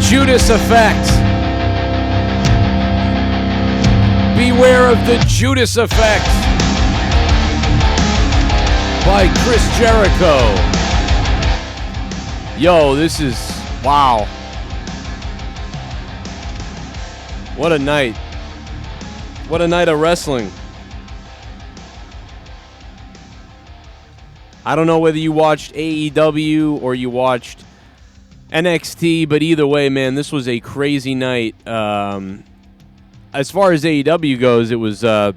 Judas effect. Beware of the Judas effect by Chris Jericho. Yo, this is, wow. What a night. What a night of wrestling. I don't know whether you watched AEW or you watched NXT, but either way, man, this was a crazy night. As far as AEW goes, it was that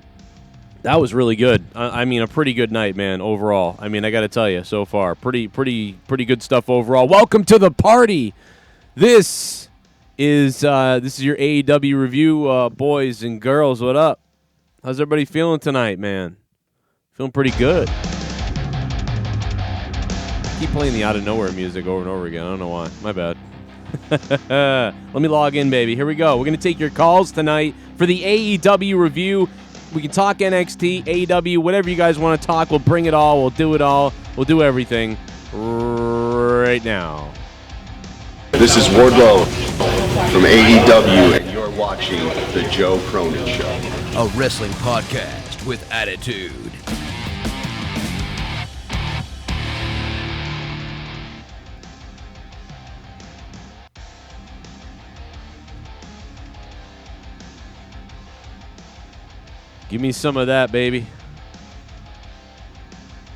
was really good. I mean, a pretty good night, man. Overall, I mean, I got to tell you, so far, pretty good stuff overall. Welcome to the party. This is your AEW review, boys and girls. What up? How's everybody feeling tonight, man? Feeling pretty good. Keep playing the out of nowhere music over and over again. I don't know why. My bad. Let me log in, baby. Here we go. We're going to take your calls tonight for the AEW review. We can talk NXT, AEW, whatever you guys want to talk. We'll bring it all. We'll do it all. We'll do everything right now. This is Wardlow from AEW, and you're watching The Joe Cronin Show. A wrestling podcast with attitude. Give me some of that, baby.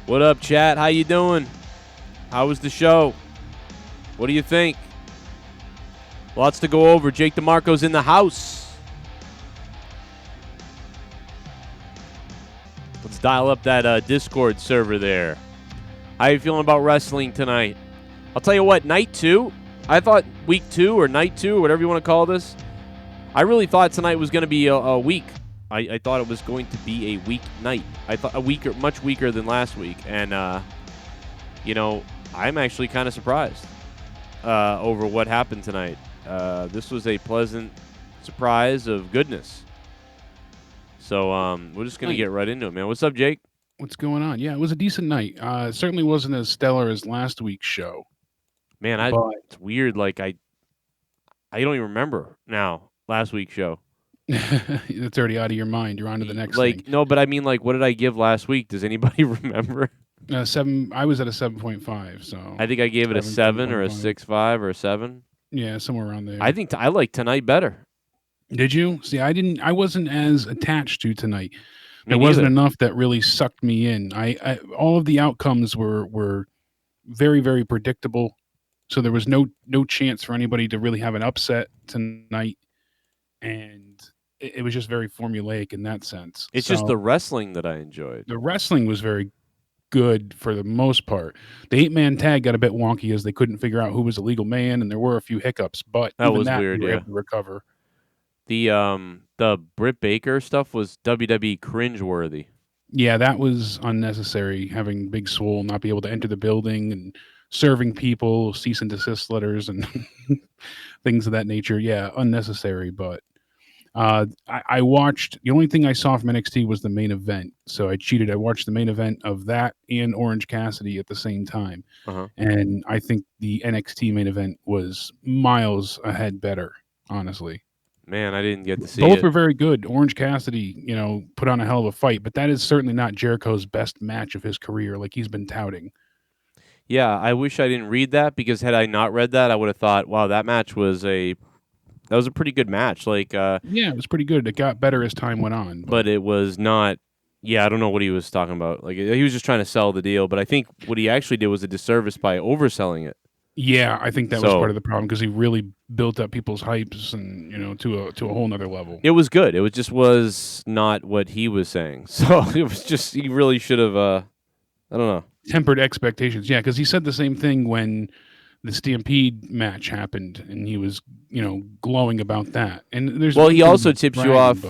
What up, chat? How you doing? How was the show? What do you think? Lots to go over. Jake DeMarco's in the house. Let's dial up that Discord server there. How you feeling about wrestling tonight? I'll tell you what, night 2, I thought week 2 or night 2 or whatever you want to call this, I really thought tonight was going to be a week. I thought it was going to be a weak night. I thought much weaker than last week. And, I'm actually kind of surprised over what happened tonight. This was a pleasant surprise of goodness. So we're just going to get right into it, man. What's up, Jake? What's going on? Yeah, it was a decent night. It certainly wasn't as stellar as last week's show. Man, it's weird. Like, I don't even remember now last week's show. It's already out of your mind. You're on to the next thing. No, but I mean, like, what did I give last week? Does anybody remember? 7. I was at a 7.5. So I think I gave it a 7 or a 6.5 or a 7. Yeah, somewhere around there. I think I like tonight better. Did you? See, I wasn't as attached to tonight. There wasn't enough that really sucked me in. I all of the outcomes were very, very predictable. So there was no chance for anybody to really have an upset tonight. And it was just very formulaic in that sense. It's just the wrestling that I enjoyed. The wrestling was very good for the most part. The 8-man tag got a bit wonky as they couldn't figure out who was a legal man, and there were a few hiccups, but that was weird. We were able to recover. The Britt Baker stuff was WWE cringeworthy. Yeah, that was unnecessary, having Big Swole not be able to enter the building and serving people cease and desist letters and things of that nature. Yeah, unnecessary, but I watched, the only thing I saw from NXT was the main event. So I cheated. I watched the main event of that and Orange Cassidy at the same time. And I think the NXT main event was miles ahead better, honestly. Man, I didn't get to see Both it. were very good. Orange Cassidy, put on a hell of a fight, but that is certainly not Jericho's best match of his career, like he's been touting. Yeah, I wish I didn't read that, because had I not read that, I would have thought, wow, that match was a pretty good match. Like, yeah, it was pretty good. It got better as time went on. But it was not. Yeah, I don't know what he was talking about. Like, he was just trying to sell the deal. But I think what he actually did was a disservice by overselling it. Yeah, I think that was part of the problem, because he really built up people's hypes and to a whole nother level. It was good. It was not what he was saying. So it was just, he really should have. I don't know. Tempered expectations. Yeah, because he said the same thing when the Stampede match happened, and he was, glowing about that. And he also tips you off,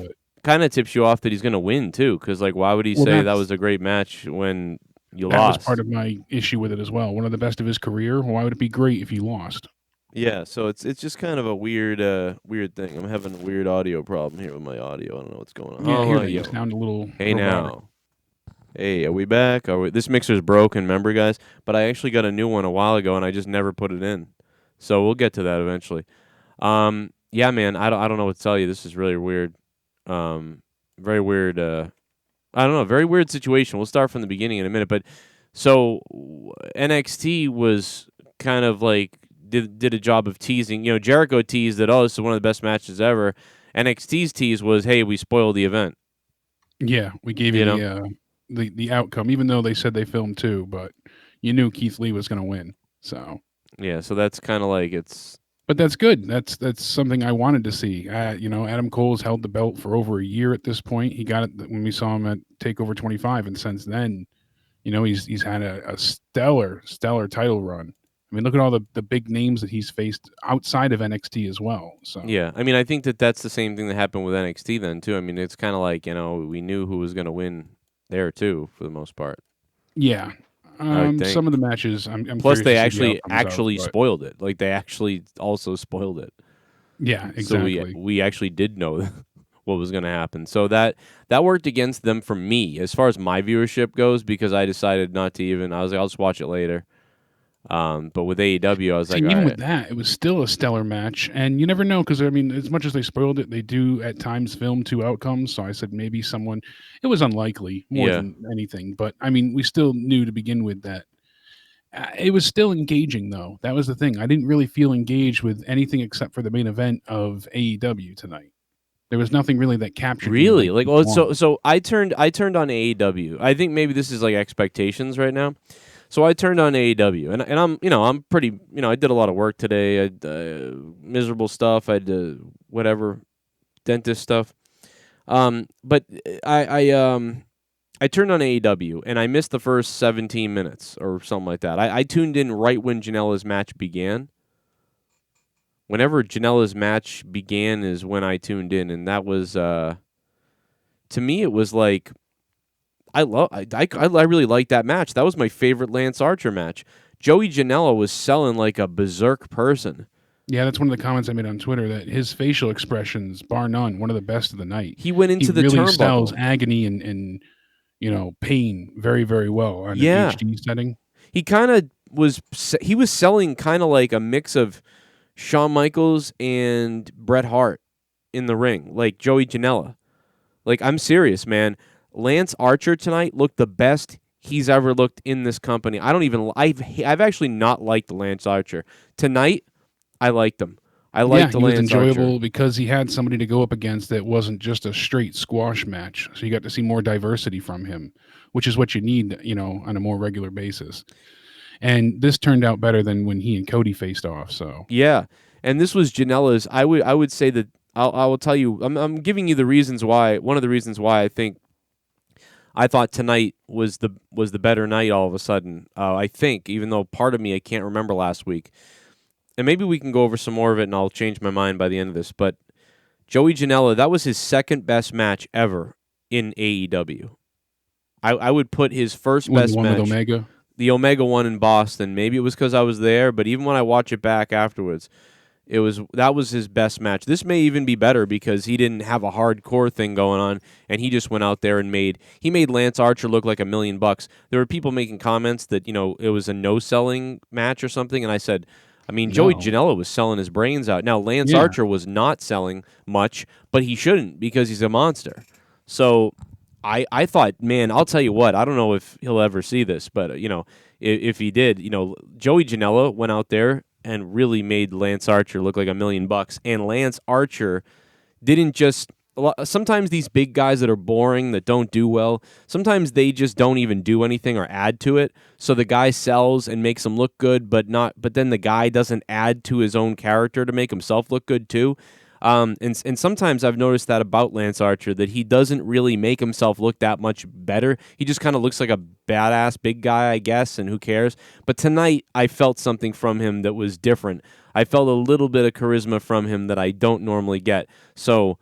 kind of tips you off that he's going to win too, because like, why would he say that was a great match when you lost? That was part of my issue with it as well. One of the best of his career. Why would it be great if you lost? Yeah, so it's just kind of a weird thing. I'm having a weird audio problem here with my audio. I don't know what's going on. Yeah, here you sound a little. Hey now. Hey, are we back? This mixer's broken, remember, guys? But I actually got a new one a while ago, and I just never put it in. So we'll get to that eventually. Yeah, man, I don't know what to tell you. This is really weird. Very weird. I don't know, very weird situation. We'll start from the beginning in a minute, but so NXT was kind of like did a job of teasing. You know, Jericho teased that, oh, this is one of the best matches ever. NXT's tease was, hey, we spoiled the event. Yeah, we gave you the outcome, even though they said they filmed too, but you knew Keith Lee was going to win. So yeah, so that's kind of like But that's good. That's something I wanted to see. Adam Cole's held the belt for over a year at this point. He got it when we saw him at TakeOver 25, and since then, he's had a stellar title run. I mean, look at all the big names that he's faced outside of NXT as well. So yeah, I mean, I think that's the same thing that happened with NXT then too. I mean, it's kind of like we knew who was going to win there too for the most part. Yeah. Some of the matches, I'm plus they actually spoiled it. Like they actually also spoiled it. Yeah, exactly. So we actually did know what was going to happen. So that worked against them for me as far as my viewership goes, because I decided not to even. I was like, I'll just watch it later. But with AEW, I was like, even with that, it was still a stellar match, and you never know, because I mean, as much as they spoiled it, they do at times film two outcomes. So I said maybe someone. It was unlikely more than anything, but I mean, we still knew to begin with that it was still engaging, though. That was the thing. I didn't really feel engaged with anything except for the main event of AEW tonight. There was nothing really that captured really me so I turned on AEW. I think maybe this is like expectations right now. So I turned on AEW, and I'm pretty, I did a lot of work today. I had miserable stuff. I had whatever dentist stuff. But I turned on AEW, and I missed the first 17 minutes or something like that. I tuned in right when Janela's match began. Whenever Janela's match began is when I tuned in, and that was to me it was like. I really liked that match. That was my favorite Lance Archer match. Joey Janela was selling like a berserk person. Yeah, that's one of the comments I made on Twitter, that his facial expressions, bar none, one of the best of the night. He went into the really turnbuckle. Sells agony and pain very, very well on an HD setting. He kind of was selling kind of like a mix of Shawn Michaels and Bret Hart in the ring, like Joey Janela. Like, I'm serious, man. Lance Archer tonight looked the best he's ever looked in this company. I've actually not liked Lance Archer. Tonight, I liked him. I liked the Lance Archer. He was enjoyable because he had somebody to go up against that wasn't just a straight squash match. So you got to see more diversity from him, which is what you need, on a more regular basis. And this turned out better than when he and Cody faced off. So yeah, and this was Janela's. I would say that I will tell you. I'm giving you the reasons why. One of the reasons why I thought tonight was the better night all of a sudden. I think, even though part of me I can't remember last week. And maybe we can go over some more of it and I'll change my mind by the end of this. But Joey Janela, that was his second best match ever in AEW. I would put his first best match. With Omega? The Omega one in Boston. Maybe it was because I was there, but even when I watch it back afterwards, that was his best match. This may even be better because he didn't have a hardcore thing going on, and he just went out there and made Lance Archer look like $1 million. There were people making comments that it was a no-selling match or something, and I said, Joey Janela was selling his brains out. Now Lance Archer was not selling much, but he shouldn't because he's a monster. So I thought, man, I'll tell you what, I don't know if he'll ever see this, but if he did, Joey Janela went out there and really made Lance Archer look like $1 million. And Lance Archer didn't just. Sometimes these big guys that are boring, that don't do well, sometimes they just don't even do anything or add to it. So the guy sells and makes him look good, but then the guy doesn't add to his own character to make himself look good too. And sometimes I've noticed that about Lance Archer, that he doesn't really make himself look that much better. He just kind of looks like a badass big guy, I guess, and who cares? But tonight, I felt something from him that was different. I felt a little bit of charisma from him that I don't normally get. So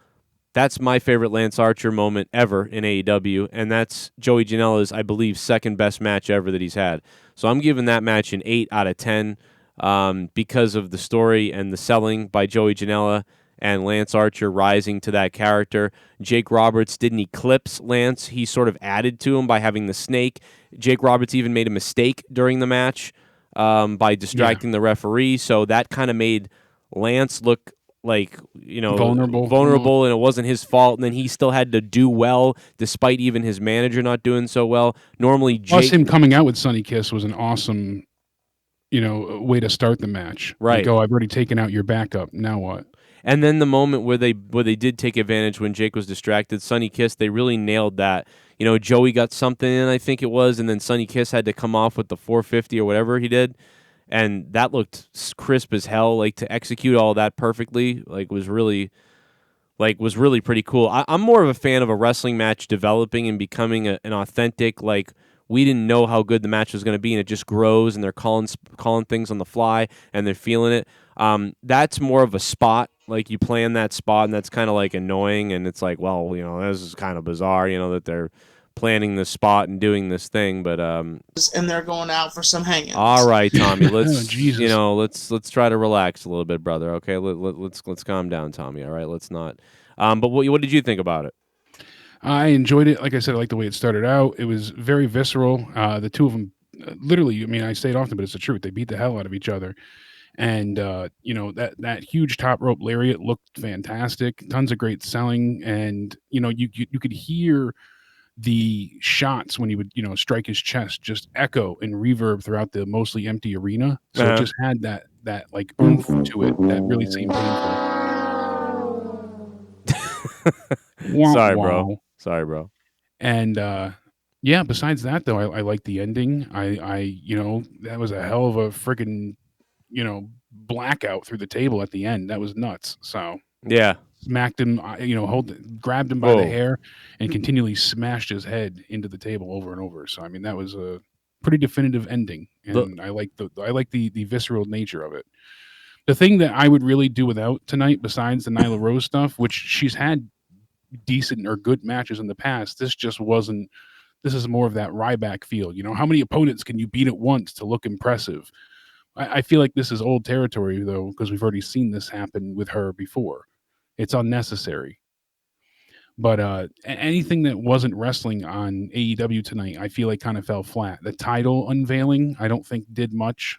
that's my favorite Lance Archer moment ever in AEW, and that's Joey Janela's, I believe, second best match ever that he's had. So I'm giving that match an 8 out of 10 because of the story and the selling by Joey Janela and Lance Archer rising to that character. Jake Roberts didn't eclipse Lance. He sort of added to him by having the snake. Jake Roberts even made a mistake during the match by distracting the referee, so that kind of made Lance look like, vulnerable, and it wasn't his fault, and then he still had to do well despite even his manager not doing so well. Normally, plus Jake, him coming out with Sonny Kiss was an awesome, way to start the match. right? Like, I've already taken out your backup. Now what? And then the moment where they did take advantage when Jake was distracted, Sonny Kiss, they really nailed that. Joey got something in, I think it was, and then Sonny Kiss had to come off with the 450 or whatever he did, and that looked crisp as hell. Like, to execute all that perfectly, was really pretty cool. I'm more of a fan of a wrestling match developing and becoming an authentic, we didn't know how good the match was going to be, and it just grows, and they're calling things on the fly, and they're feeling it. That's more of a spot. Like, you plan that spot, and that's kind of annoying, and it's well, this is kind of bizarre, that they're planning this spot and doing this thing, but and they're going out for some hanging. All right, Tommy, let's let's try to relax a little bit, brother. Okay, let's calm down, Tommy. All right, let's not. But what did you think about it? I enjoyed it. Like I said, I liked the way it started out. It was very visceral. The two of them, literally, I say it often, but it's the truth. They beat the hell out of each other. And, that huge top rope lariat looked fantastic. Tons of great selling. And, you could hear the shots when he would, strike his chest just echo and reverb throughout the mostly empty arena. So it just had that oomph to it that really seemed painful. Sorry, bro. And, besides that, though, I liked the ending. That was a hell of a freaking, blackout through the table at the end. That was nuts. So yeah, smacked him, grabbed him by the hair and continually smashed his head into the table over and over. So, that was a pretty definitive ending. And I like the visceral nature of it. The thing that I would really do without tonight, besides the Nyla Rose stuff, which she's had decent or good matches in the past, this is more of that Ryback feel. How many opponents can you beat at once to look impressive? I feel like this is old territory, though, because we've already seen this happen with her before. It's unnecessary. But anything that wasn't wrestling on AEW tonight, I feel like kind of fell flat. The title unveiling, I don't think did much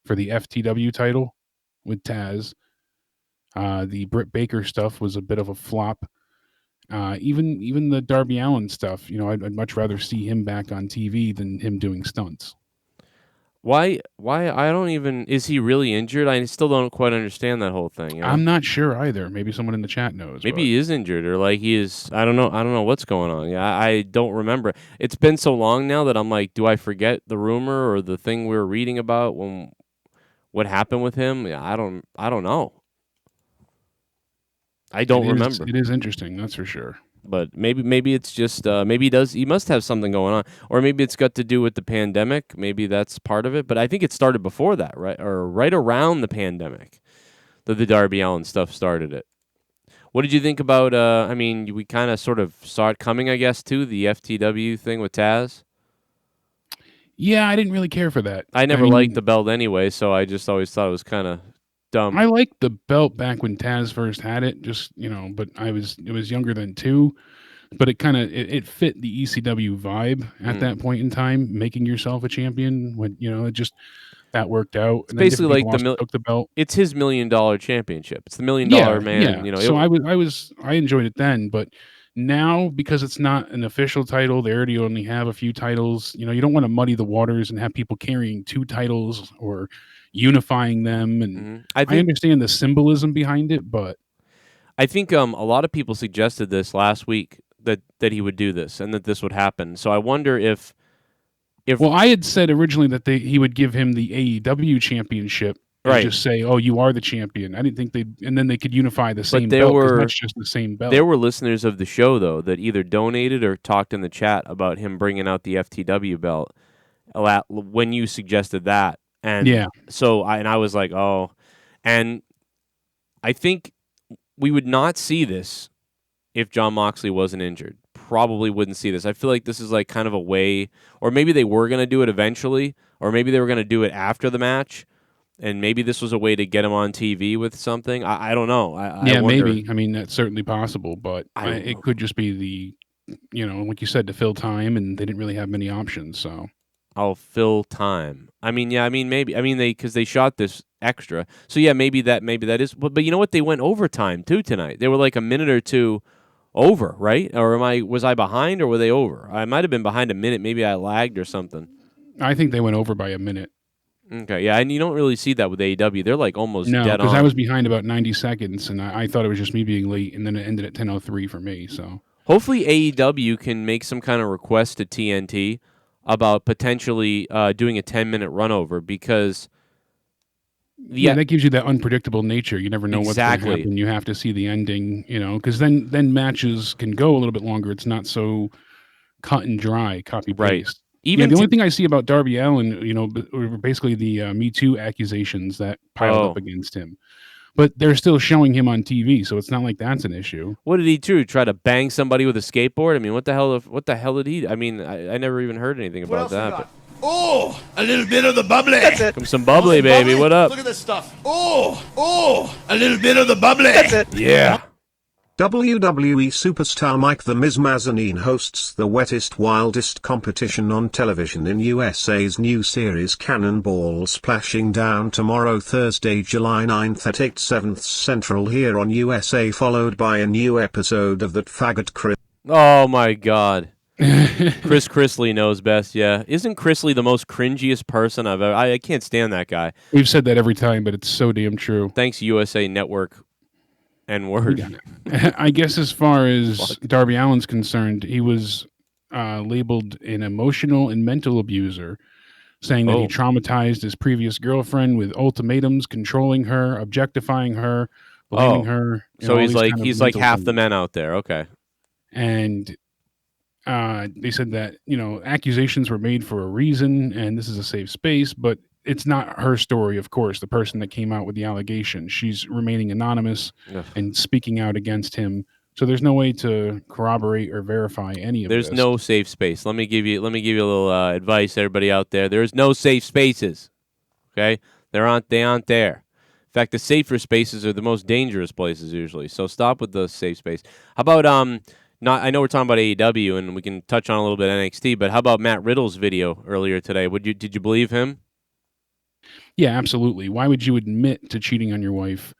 for the FTW title with Taz. The Britt Baker stuff was a bit of a flop. Even the Darby Allin stuff, I'd much rather see him back on TV than him doing stunts. Why I don't even, is he really injured? I still don't quite understand that whole thing. I'm not sure either. Maybe someone in the chat knows. Maybe he is injured, or he is. I don't know what's going on. Yeah, I don't remember. It's been so long now that I'm like, do I forget the rumor or the thing we were reading about when what happened with him? Yeah, I don't know. I don't remember. It is interesting, that's for sure. But maybe it's just maybe he must have something going on, or maybe it's got to do with the pandemic. Maybe that's part of it. But I think it started before that, right, or right around the pandemic, that the Darby Allin stuff started it. What did you think about? We kind of sort of saw it coming, I guess, too. The FTW thing with Taz. Yeah, I didn't really care for that. I never liked the belt anyway, so I just always thought it was kind of dumb. I liked the belt back when Taz first had it, but it was younger than 2, but it kind of it fit the ECW vibe at that point in time, making yourself a champion when it just that worked out. It's basically like took the belt. It's his $1 million championship. It's the $1 million man. Yeah. So I enjoyed it then, but now, because it's not an official title, they already only have a few titles. You don't want to muddy the waters and have people carrying 2 titles or unifying them. And I understand the symbolism behind it, but I think a lot of people suggested this last week that he would do this and that this would happen. So I wonder if I had said originally that he would give him the AEW championship. Right. Just say, "Oh, you are the champion." I didn't think and then they could unify the same belt. But that's just the same belt. There were listeners of the show though that either donated or talked in the chat about him bringing out the FTW belt when you suggested that. And so I was like, "Oh," and I think we would not see this if Jon Moxley wasn't injured. Probably wouldn't see this. I feel like this is like kind of a way, or maybe they were going to do it eventually, or maybe they were going to do it after the match. And maybe this was a way to get him on TV with something. I don't know. I wonder. Maybe. That's certainly possible, but it could just be like you said, to fill time, and they didn't really have many options. So I'll fill time. I mean, yeah, I mean, maybe. I mean, because they shot this extra. So, yeah, maybe that is. But you know what? They went overtime, too, tonight. They were like a minute or two over, right? Or was I behind, or were they over? I might have been behind a minute. Maybe I lagged or something. I think they went over by a minute. Okay, yeah, and you don't really see that with AEW. They're like almost dead on. No, because I was behind about 90 seconds, and I thought it was just me being late, and then it ended at 10:03 for me. So hopefully AEW can make some kind of request to TNT about potentially doing a 10-minute run over, because that gives you that unpredictable nature. You never know what's going to happen. You have to see the ending, because then matches can go a little bit longer. It's not so cut and dry, copy paste. Right. Even the only thing I see about Darby Allin, were basically the Me Too accusations that piled up against him. But they're still showing him on TV, so it's not like that's an issue. What did he do? Try to bang somebody with a skateboard? I mean, what the hell did he? I mean, I never even heard anything about that. But... Oh, a little bit of the bubbly. That's it. Come some bubbly, baby. What up? Look at this stuff. Oh, a little bit of the bubbly. That's it. Yeah. WWE superstar Mike the Miz Mazanine hosts the wettest, wildest competition on television in USA's new series Cannonball, splashing down tomorrow, Thursday, July 9th at 8/7 Central here on USA, followed by a new episode of That Faggot Chris. Oh, my God. Chris Chrisley knows best, yeah. Isn't Chrisley the most cringiest person I've ever... I can't stand that guy. We've said that every time, but it's so damn true. Thanks, USA Network. N-word. I guess as far as Darby Allin's concerned, he was labeled an emotional and mental abuser, saying that he traumatized his previous girlfriend with ultimatums, controlling her, objectifying her, blaming her. So he's like half the men out there. Okay. And they said that, accusations were made for a reason, and this is a safe space, but it's not her story, of course, the person that came out with the allegation. She's remaining anonymous and speaking out against him. So there's no way to corroborate or verify any of this. There's no safe space. Let me give you a little advice, everybody out there. There's no safe spaces. Okay? They aren't there. In fact, the safer spaces are the most dangerous places usually. So stop with the safe space. How about I know we're talking about AEW and we can touch on a little bit NXT, but how about Matt Riddle's video earlier today? Did you believe him? Yeah, absolutely. Why would you admit to cheating on your wife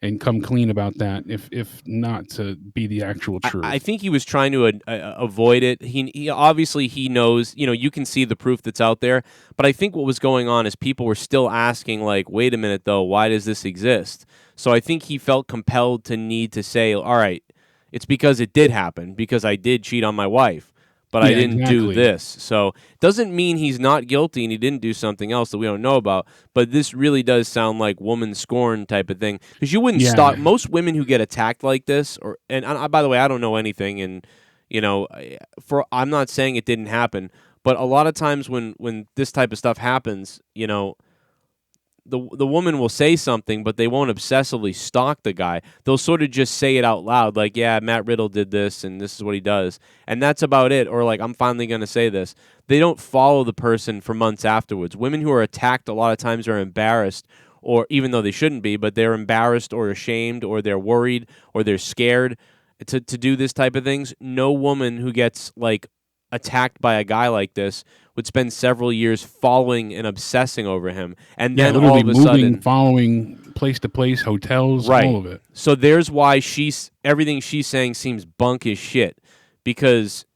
and come clean about that if not to be the actual truth? I think he was trying to avoid it. He obviously he knows, you can see the proof that's out there. But I think what was going on is people were still asking, like, wait a minute, though, why does this exist? So I think he felt compelled to need to say, all right, it's because it did happen, because I did cheat on my wife. But I didn't do this. So it doesn't mean he's not guilty and he didn't do something else that we don't know about. But this really does sound like woman scorn type of thing. Because you wouldn't stop. Most women who get attacked like this, and by the way, I don't know anything. And, I'm not saying it didn't happen. But a lot of times when this type of stuff happens, the woman will say something, but they won't obsessively stalk the guy. They'll sort of just say it out loud, like, yeah, Matt Riddle did this, and this is what he does. And that's about it. Or like, I'm finally going to say this. They don't follow the person for months afterwards. Women who are attacked a lot of times are embarrassed, or even though they shouldn't be, but they're embarrassed or ashamed, or they're worried, or they're scared to do this type of things. No woman who gets, like, attacked by a guy like this would spend several years following and obsessing over him, and then all of a sudden following place to place, hotels, right. All of it. So there's why everything she's saying seems bunk as shit, because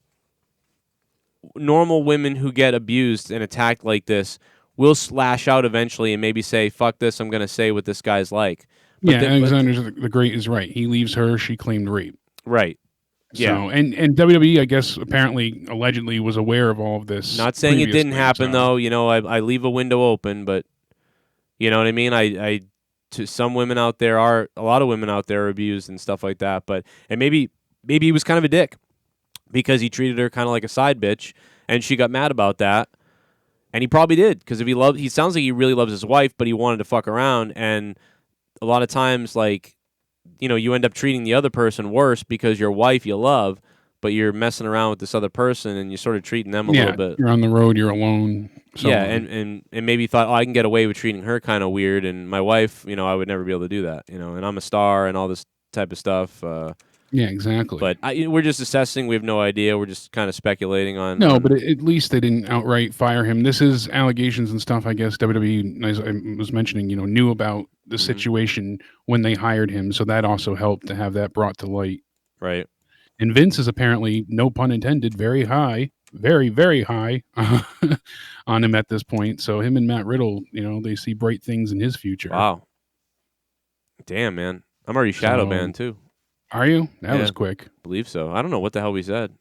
normal women who get abused and attacked like this will slash out eventually and maybe say, fuck this, I'm going to say what this guy's like. But Alexander the Great is right. He leaves her, she claimed rape. Right. Yeah, so, and WWE, I guess, apparently, allegedly, was aware of all of this. Not saying it didn't happen, though. I leave a window open, but you know what I mean. I to some women out there a lot of women out there are abused and stuff like that. And maybe he was kind of a dick because he treated her kind of like a side bitch, and she got mad about that. And he probably did, because he sounds like he really loves his wife, but he wanted to fuck around. And a lot of times, like, you end up treating the other person worse because your wife you love, but you're messing around with this other person and you're sort of treating them a little bit. You're on the road, you're alone. So and maybe thought, I can get away with treating her kind of weird, and my wife, I would never be able to do that, and I'm a star and all this type of stuff. Yeah, exactly. But we're just assessing. We have no idea. We're just kind of speculating on. No, but at least they didn't outright fire him. This is allegations and stuff. I guess WWE, as I was mentioning, knew about the situation when they hired him, so that also helped to have that brought to light. Right. And Vince is apparently, no pun intended, very high, very, very high on him at this point. So him and Matt Riddle, they see bright things in his future. Wow. Damn, man. I'm already shadow banned too. Are you? That was quick. I believe so. I don't know what the hell we said.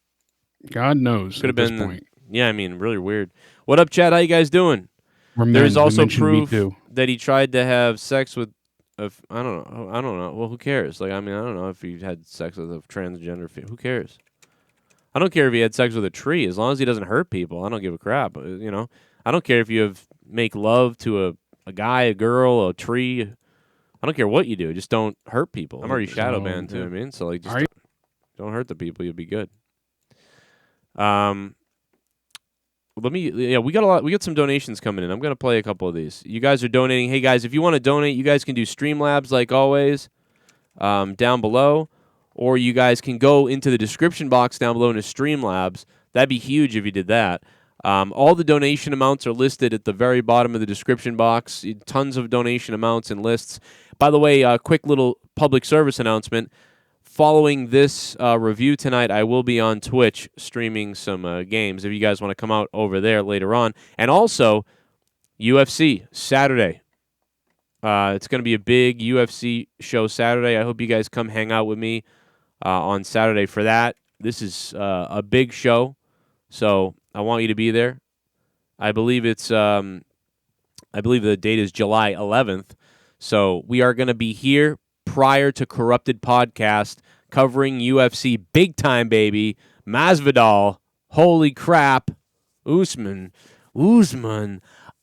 God knows. Could have been. This point. Yeah, I mean, really weird. What up, Chad? How you guys doing? There's also proof that he tried to have sex with. I don't know. Well, who cares? I don't know if he had sex with a transgender. Who cares? I don't care if he had sex with a tree, as long as he doesn't hurt people. I don't give a crap. I don't care if you make love to a guy, a girl, a tree. I don't care what you do. Just don't hurt people. I'm already shadow banned too. I mean, so just don't hurt the people. You'll be good. We got a lot. We got some donations coming in. I'm gonna play a couple of these. You guys are donating. Hey guys, if you want to donate, you guys can do Streamlabs like always, down below, or you guys can go into the description box down below into Streamlabs. That'd be huge if you did that. All the donation amounts are listed at the very bottom of the description box. Tons of donation amounts and lists. By the way, quick little public service announcement. Following this review tonight, I will be on Twitch streaming some games if you guys want to come out over there later on. And also, UFC, Saturday. It's going to be a big UFC show Saturday. I hope you guys come hang out with me on Saturday for that. This is a big show, so I want you to be there. I believe the date is July 11th. So we are going to be here prior to Corrupted Podcast covering UFC big time, baby. Masvidal, holy crap. Usman,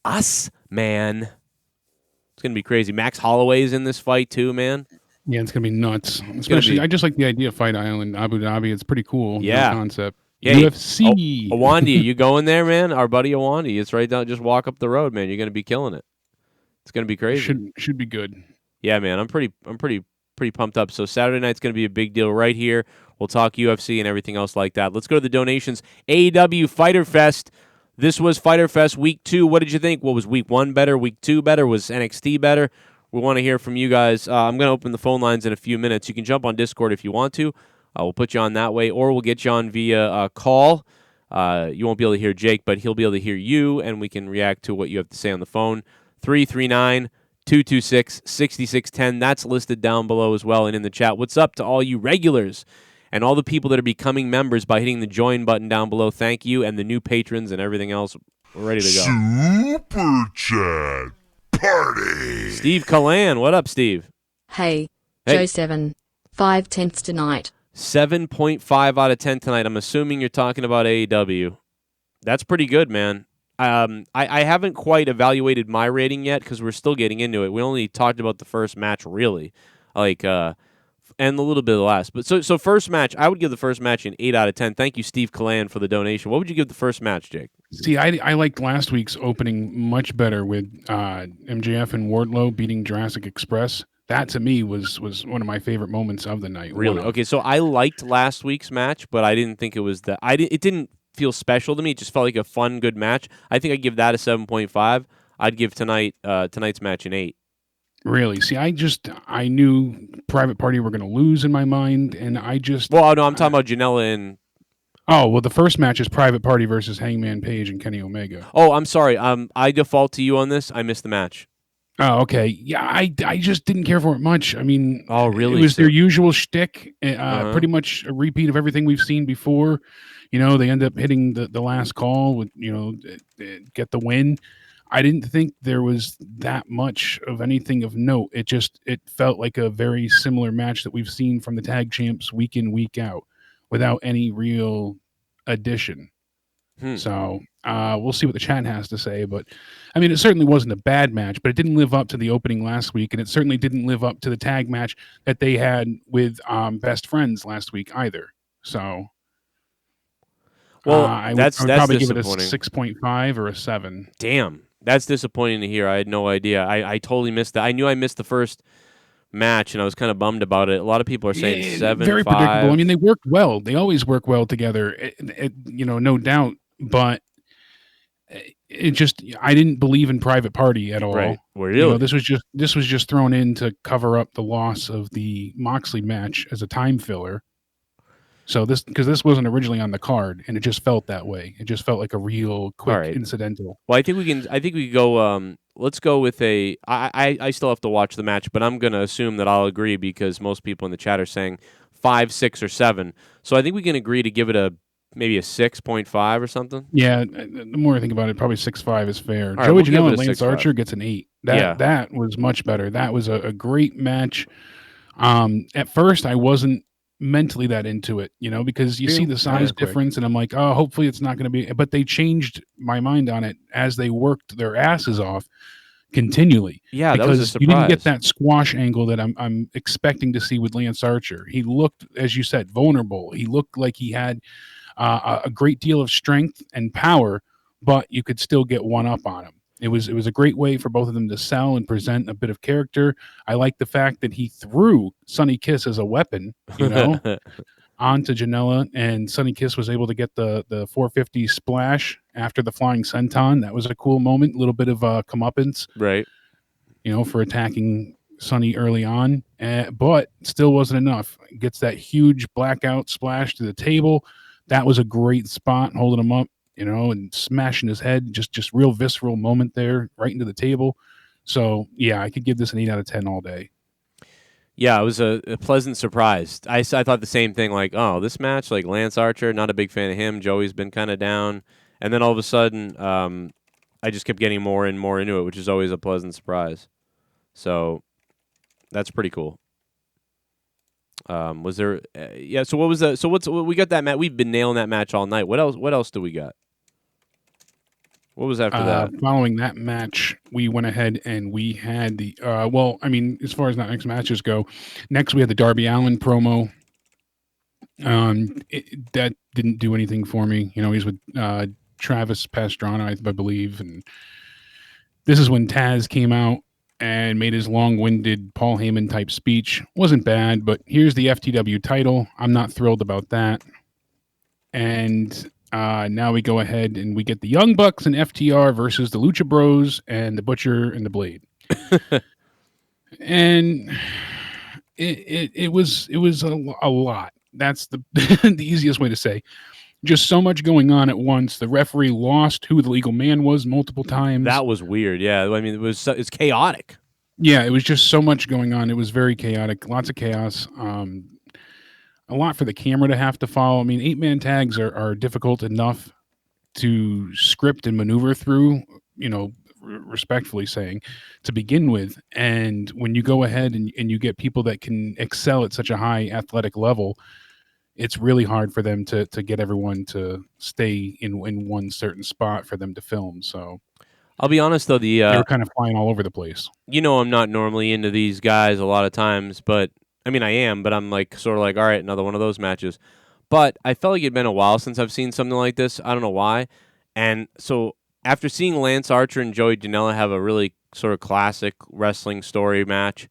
us, man. It's going to be crazy. Max Holloway's in this fight too, man. Yeah, it's going to be nuts. Especially, I just like the idea of Fight Island, Abu Dhabi. It's pretty cool. Yeah. Concept. Yeah, UFC. Awandi, you going there, man? Our buddy Awandi. It's right down. Just walk up the road, man. You're going to be killing it. It's going to be crazy. Should be good. Yeah, man. I'm pretty pumped up. So Saturday night's going to be a big deal right here. We'll talk UFC and everything else like that. Let's go to the donations. AEW Fyter Fest. This was Fyter Fest week 2. What did you think? What was week 1 better? Week 2 better? Was NXT better? We want to hear from you guys. I'm going to open the phone lines in a few minutes. You can jump on Discord if you want to. We'll put you on that way, or we'll get you on via call. You won't be able to hear Jake, but he'll be able to hear you, and we can react to what you have to say on the phone. 339-226-6610. That's listed down below as well and in the chat. What's up to all you regulars and all the people that are becoming members by hitting the join button down below? Thank you, and the new patrons and everything else. We're ready to go. Super Chat Party. Steve Callan. What up, Steve? Hey. Joe 7. 5/10 tonight. 7.5 out of 10 tonight. I'm assuming you're talking about AEW. That's pretty good, man. I haven't quite evaluated my rating yet because we're still getting into it. We only talked about the first match, really, and a little bit of the last. But so first match, I would give the first match an 8 out of 10. Thank you, Steve Callan, for the donation. What would you give the first match, Jake? See, I liked last week's opening much better with MJF and Wardlow beating Jurassic Express. That, to me, was one of my favorite moments of the night. Really? Okay, so I liked last week's match, but I didn't think it was that. It didn't feel special to me. It just felt like a fun, good match. I think I'd give that a 7.5. I'd give tonight's match an 8. Really? See, I knew Private Party were going to lose in my mind, and I just... Well, no, I'm talking about Janela and... Oh, well, the first match is Private Party versus Hangman Page and Kenny Omega. Oh, I'm sorry. I default to you on this. I missed the match. Oh, okay. Yeah, I just didn't care for it much. I mean, oh, really? It was their usual shtick, pretty much a repeat of everything we've seen before. They end up hitting the last call with, get the win. I didn't think there was that much of anything of note. It felt like a very similar match that we've seen from the tag champs week in, week out without any real addition. So we'll see what the chat has to say. But, I mean, it certainly wasn't a bad match, but it didn't live up to the opening last week, and it certainly didn't live up to the tag match that they had with Best Friends last week either. So, well, I would that's probably give it a disappointing. 6.5 or a 7. Damn, that's disappointing to hear. I had no idea. I totally missed that. I knew I missed the first match, and I was kind of bummed about it. A lot of people are saying 7-5. Very predictable. I mean, they worked well. They always work well together, no doubt. But it just, I didn't believe in Private Party at all. Right. Really? This was just thrown in to cover up the loss of the Moxley match as a time filler. So because this wasn't originally on the card, and it just felt that way. It just felt like a real quick incidental. Well, I think we could go. Let's go with a. I still have to watch the match, but I'm gonna assume that I'll agree because most people in the chat are saying 5, 6, or 7. So I think we can agree to give it maybe a 6.5 or something. Yeah, the more I think about it, probably 6.5 is fair. All Joey right, Janela we'll and Lance 6.5. Archer gets an 8. Yeah. That was much better. That was a great match. At first, I wasn't mentally that into it, because you see the size difference, and I'm like, oh, hopefully it's not going to be. But they changed my mind on it as they worked their asses off continually. Yeah, that was a surprise. You didn't get that squash angle that I'm expecting to see with Lance Archer. He looked, as you said, vulnerable. He looked like he had a great deal of strength and power, but you could still get one up on him. It was a great way for both of them to sell and present a bit of character. I like the fact that he threw Sonny Kiss as a weapon, onto Janela, and Sonny Kiss was able to get the 450 splash after the flying senton. That was a cool moment, a little bit of comeuppance, right? For attacking Sonny early on, but still wasn't enough. Gets that huge blackout splash to the table. That was a great spot, holding him up, and smashing his head. Just real visceral moment there, right into the table. So yeah, I could give this an 8 out of 10 all day. Yeah, it was a pleasant surprise. I thought the same thing, like, oh, this match, like Lance Archer, not a big fan of him. Joey's been kind of down. And then all of a sudden, I just kept getting more and more into it, which is always a pleasant surprise. So that's pretty cool. Was there? So what was that? So we got that match? We've been nailing that match all night. What else do we got? What was after that? Following that match, we went ahead and we had the as far as next matches go, next we had the Darby Allin promo. That didn't do anything for me. He's with Travis Pastrana, I believe, and this is when Taz came out and made his long-winded Paul Heyman type speech. Wasn't bad, but here's the FTW title. I'm not thrilled about that. And now we go ahead and we get the Young Bucks and FTR versus the Lucha Bros and the Butcher and the Blade. And it was a lot. That's the the easiest way to say. Just so much going on at once. The referee lost who the legal man was multiple times. That was weird. Yeah, I mean, it's chaotic. Yeah, it was just so much going on. It was very chaotic. Lots of chaos. A lot for the camera to have to follow. I mean, 8-man tags are difficult enough to script and maneuver through, respectfully saying, to begin with. And when you go ahead and you get people that can excel at such a high athletic level, it's really hard for them to get everyone to stay in one certain spot for them to film. So I'll be honest, though, they were kind of flying all over the place. I'm not normally into these guys a lot of times, but I mean, I am, but I'm sort of like, all right, another one of those matches. But I felt like it'd been a while since I've seen something like this. I don't know why. And so after seeing Lance Archer and Joey Janela have a really sort of classic wrestling story match,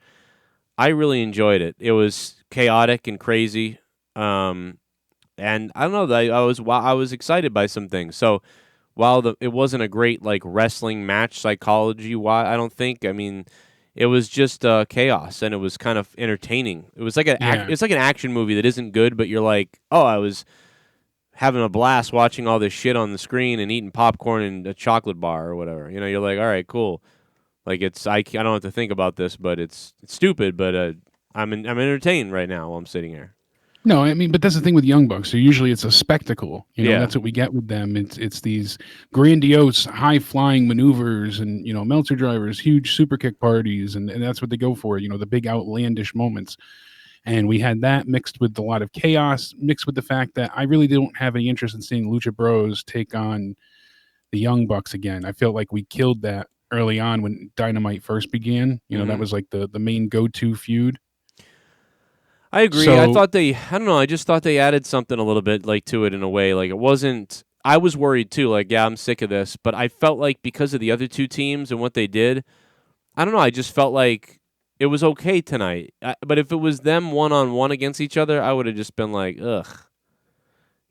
I really enjoyed it. It was chaotic and crazy. And I don't know, I was excited by some things. So while it wasn't a great wrestling match psychology, I don't think. I mean, it was just chaos, and it was kind of entertaining. It was like it's like an action movie that isn't good, but you're like, oh, I was having a blast watching all this shit on the screen and eating popcorn and a chocolate bar or whatever. You're like, all right, cool. I don't have to think about this, but it's stupid, but I'm entertained right now while I'm sitting here. No, I mean, but that's the thing with Young Bucks. So usually it's a spectacle. That's what we get with them. It's these grandiose, high-flying maneuvers and, Meltzer drivers, huge super kick parties, and that's what they go for, the big outlandish moments. And we had that mixed with a lot of chaos, mixed with the fact that I really don't have any interest in seeing Lucha Bros take on the Young Bucks again. I felt like we killed that early on when Dynamite first began. That was the main go-to feud. I agree. So, I just thought they added something a little bit to it in a way. It wasn't, I was worried too. I'm sick of this, but I felt like because of the other two teams and what they did, I don't know. I just felt like it was okay tonight. But if it was them one-on-one against each other, I would have just been like, ugh.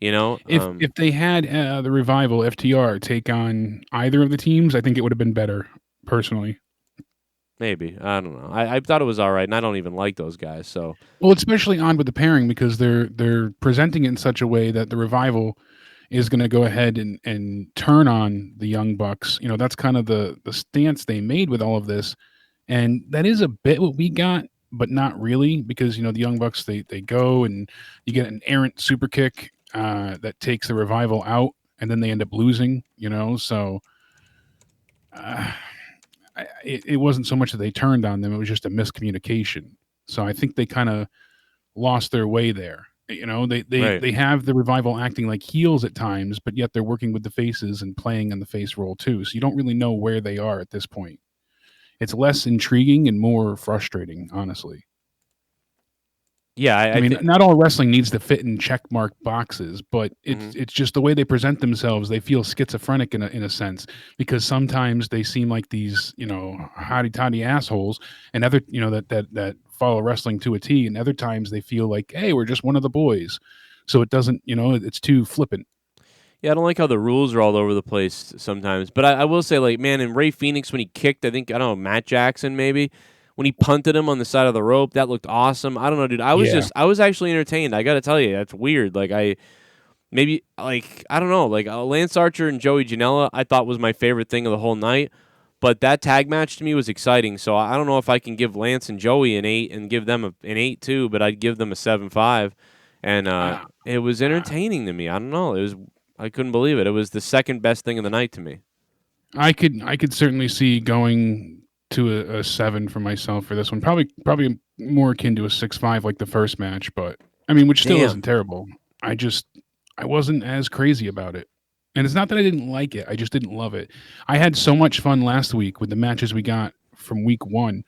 You know? If they had the Revival FTR take on either of the teams, I think it would have been better, personally. Maybe. I don't know. I thought it was all right, and I don't even like those guys. So, well, it's especially odd with the pairing because they're presenting it in such a way that the Revival is going to go ahead and turn on the Young Bucks. You know, that's kind of the stance they made with all of this. And that is a bit what we got, but not really, because, you know, the Young Bucks, they go and you get an errant super kick that takes the Revival out, and then they end up losing, you know, so... it wasn't so much that they turned on them; it was just a miscommunication. So I think they kind of lost their way there. You know, they have the Revival acting like heels at times, but yet they're working with the faces and playing on the face role too. So you don't really know where they are at this point. It's less intriguing and more frustrating, honestly. Yeah, I mean, not all wrestling needs to fit in checkmark boxes, but it's just the way they present themselves. They feel schizophrenic in a sense, because sometimes they seem like these, you know, hotty-toddy assholes, and other, you know, that follow wrestling to a T, and other times they feel like, hey, we're just one of the boys. So it doesn't, you know, it's too flippant. Yeah, I don't like how the rules are all over the place sometimes. But I will say, like, man, in Ray Phoenix when he kicked, I don't know, Matt Jackson maybe. When he punted him on the side of the rope, that looked awesome. I don't know, dude. I was actually entertained. I got to tell you, that's weird. Like, I don't know. Like, Lance Archer and Joey Janela, I thought was my favorite thing of the whole night. But that tag match to me was exciting. So I don't know if I can give Lance and Joey an 8 and give them an 8 too, but I'd give them a 7.5. And it was entertaining to me. I don't know. I couldn't believe it. It was the second best thing of the night to me. I could certainly see going to a 7 for myself for this one. Probably more akin to a 6.5 like the first match, but I mean, which still isn't terrible. I wasn't as crazy about it. And it's not that I didn't like it, I just didn't love it. I had so much fun last week with the matches we got from week 1.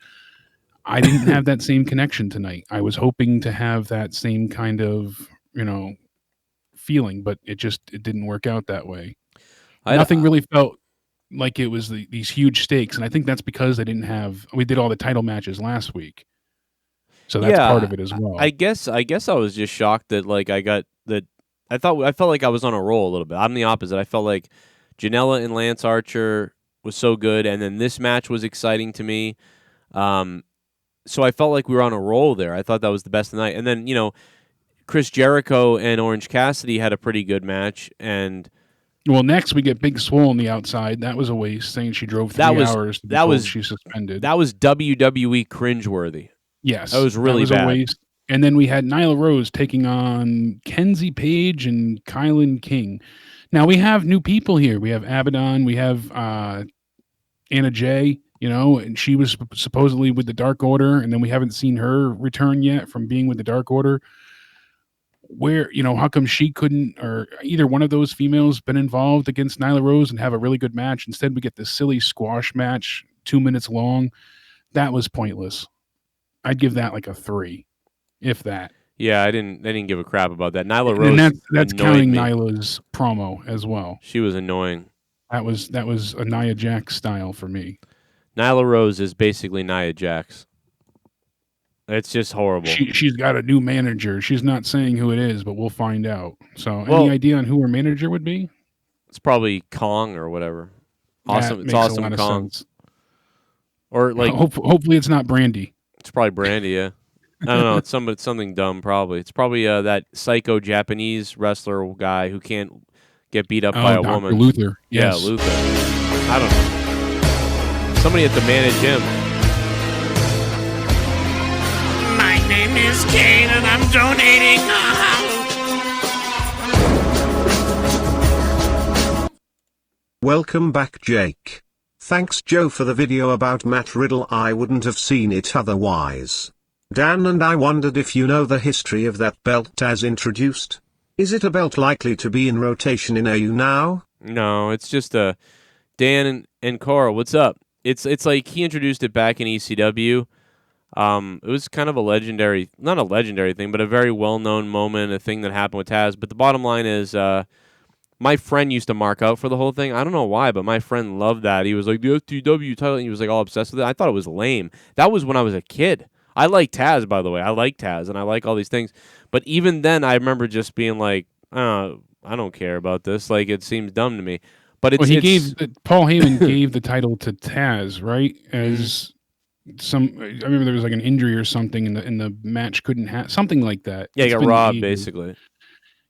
I didn't have that same connection tonight. I was hoping to have that same kind of, you know, feeling, but it didn't work out that way. Nothing really felt like it was these huge stakes, and I think that's because we did all the title matches last week, so that's part of it as well. I guess I was just shocked that, like, I felt like I was on a roll a little bit. I'm the opposite. I felt like Janela and Lance Archer was so good, and then this match was exciting to me. So I felt like we were on a roll there. I thought that was the best of the night, and then, you know, Chris Jericho and Orange Cassidy had a pretty good match, and well, next we get Big Swole on the outside. That was a waste, saying she drove 3 hours. She's suspended. That was WWE cringeworthy. Yes, that was really bad. A waste. And then we had Nyla Rose taking on Kenzie Page and Kylan King. Now we have new people here. We have Abaddon. We have Anna Jay. You know, and she was supposedly with the Dark Order, and then we haven't seen her return yet from being with the Dark Order. Where, you know, how come she couldn't, or either one of those females been involved against Nyla Rose and have a really good match? Instead, we get this silly squash match, 2 minutes long. That was pointless. I'd give that like a 3, if that. Yeah, I didn't give a crap about that. Nyla Rose, and that's counting Nyla's promo as well. She was annoying. That was a Nia Jax style for me. Nyla Rose is basically Nia Jax. It's just horrible. She's got a new manager. She's not saying who it is, but we'll find out. So, any idea on who her manager would be? It's probably Kong or whatever. Awesome, it's Awesome Kong. Or like, hopefully it's not Brandy. It's probably Brandy. Yeah, I don't know. It's something dumb. Probably it's probably that psycho Japanese wrestler guy who can't get beat up by a Dr. woman. Luther. Yes. Yeah, Luther. I don't know. Somebody had to manage him. My name is Kane and I'm donating. Welcome back, Jake. Thanks, Joe, for the video about Matt Riddle. I wouldn't have seen it otherwise. Dan and I wondered if you know the history of that belt as introduced. Is it a belt likely to be in rotation in AU now? No, it's just Dan and Carl. What's up? It's like he introduced it back in ECW. It was kind of not a legendary thing, but a very well-known moment, a thing that happened with Taz. But the bottom line is My friend used to mark out for the whole thing. I don't know why, but my friend loved that. He was like, the FTW title, and he was like all obsessed with it. I thought it was lame. That was when I was a kid. I like Taz, by the way. I like Taz, and I like all these things. But even then, I remember just being like, I don't care about this. Like, it seems dumb to me. But it's, Paul Heyman gave the title to Taz, right? As I remember there was like an injury or something, and the match couldn't have something like that. Yeah, he got robbed, basically.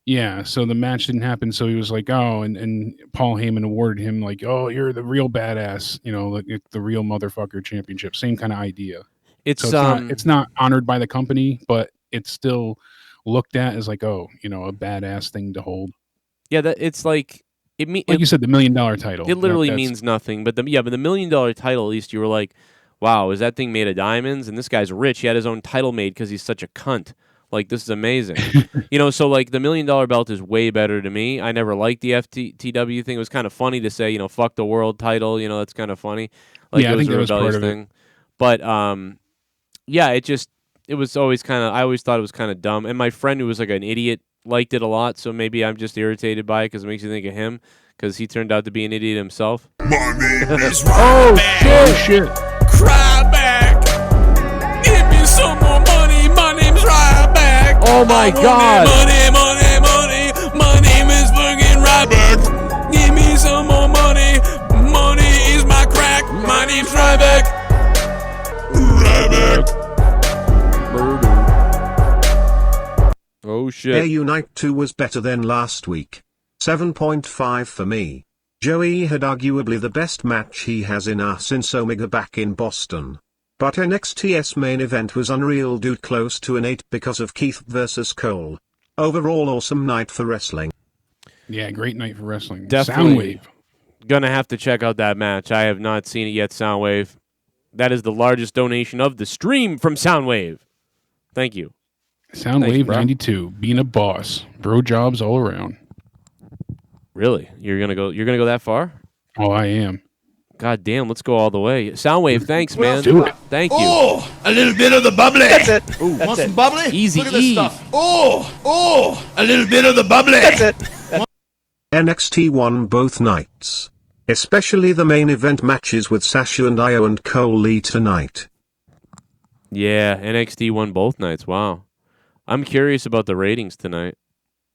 Yeah, so the match didn't happen. So he was like, oh, and Paul Heyman awarded him like, oh, you're the real badass, like the real motherfucker championship. Same kind of idea. It's not honored by the company, but it's still looked at as like, oh, a badass thing to hold. Yeah, it's like you said, the $1 million title. It literally means nothing. But the $1 million title, at least you were like, wow, is that thing made of diamonds? And this guy's rich. He had his own title made because he's such a cunt. Like, this is amazing. So like the $1 million belt is way better to me. I never liked the FTW thing. It was kind of funny to say, fuck the world title. That's kind of funny. Like, yeah, I think that was part of thing. It. But yeah, it was always I always thought it was kind of dumb. And my friend, who was like an idiot, liked it a lot. So maybe I'm just irritated by it because it makes you think of him, because he turned out to be an idiot himself. My name is Oh shit! Cry back. Give me some more money. My name's Ryback. Oh my God! Money. My name is fucking Ryback. Give me some more money. Money is my crack. My name's Ryback. Oh shit! AU Night 2 was better than last week. 7.5 for me. Joey had arguably the best match he has in since Omega back in Boston. But NXT's main event was unreal, dude, close to an 8 because of Keith versus Cole. Overall awesome night for wrestling. Yeah, great night for wrestling. Definitely. Soundwave. Gonna have to check out that match. I have not seen it yet, Soundwave. That is the largest donation of the stream from Soundwave. Thank you. Soundwave 92, being a boss. Bro jobs all around. Really? You're gonna go that far? Oh, I am. God damn, let's go all the way. Soundwave, thanks, man. Do it. Thank you. Oh, a little bit of the bubbly. That's it. Ooh, want some bubbly? Easy Look at this E. stuff. Oh, a little bit of the bubbly. That's it. NXT won both nights. Especially the main event matches with Sasha and Io and Cole Lee tonight. Yeah, NXT won both nights. Wow. I'm curious about the ratings tonight.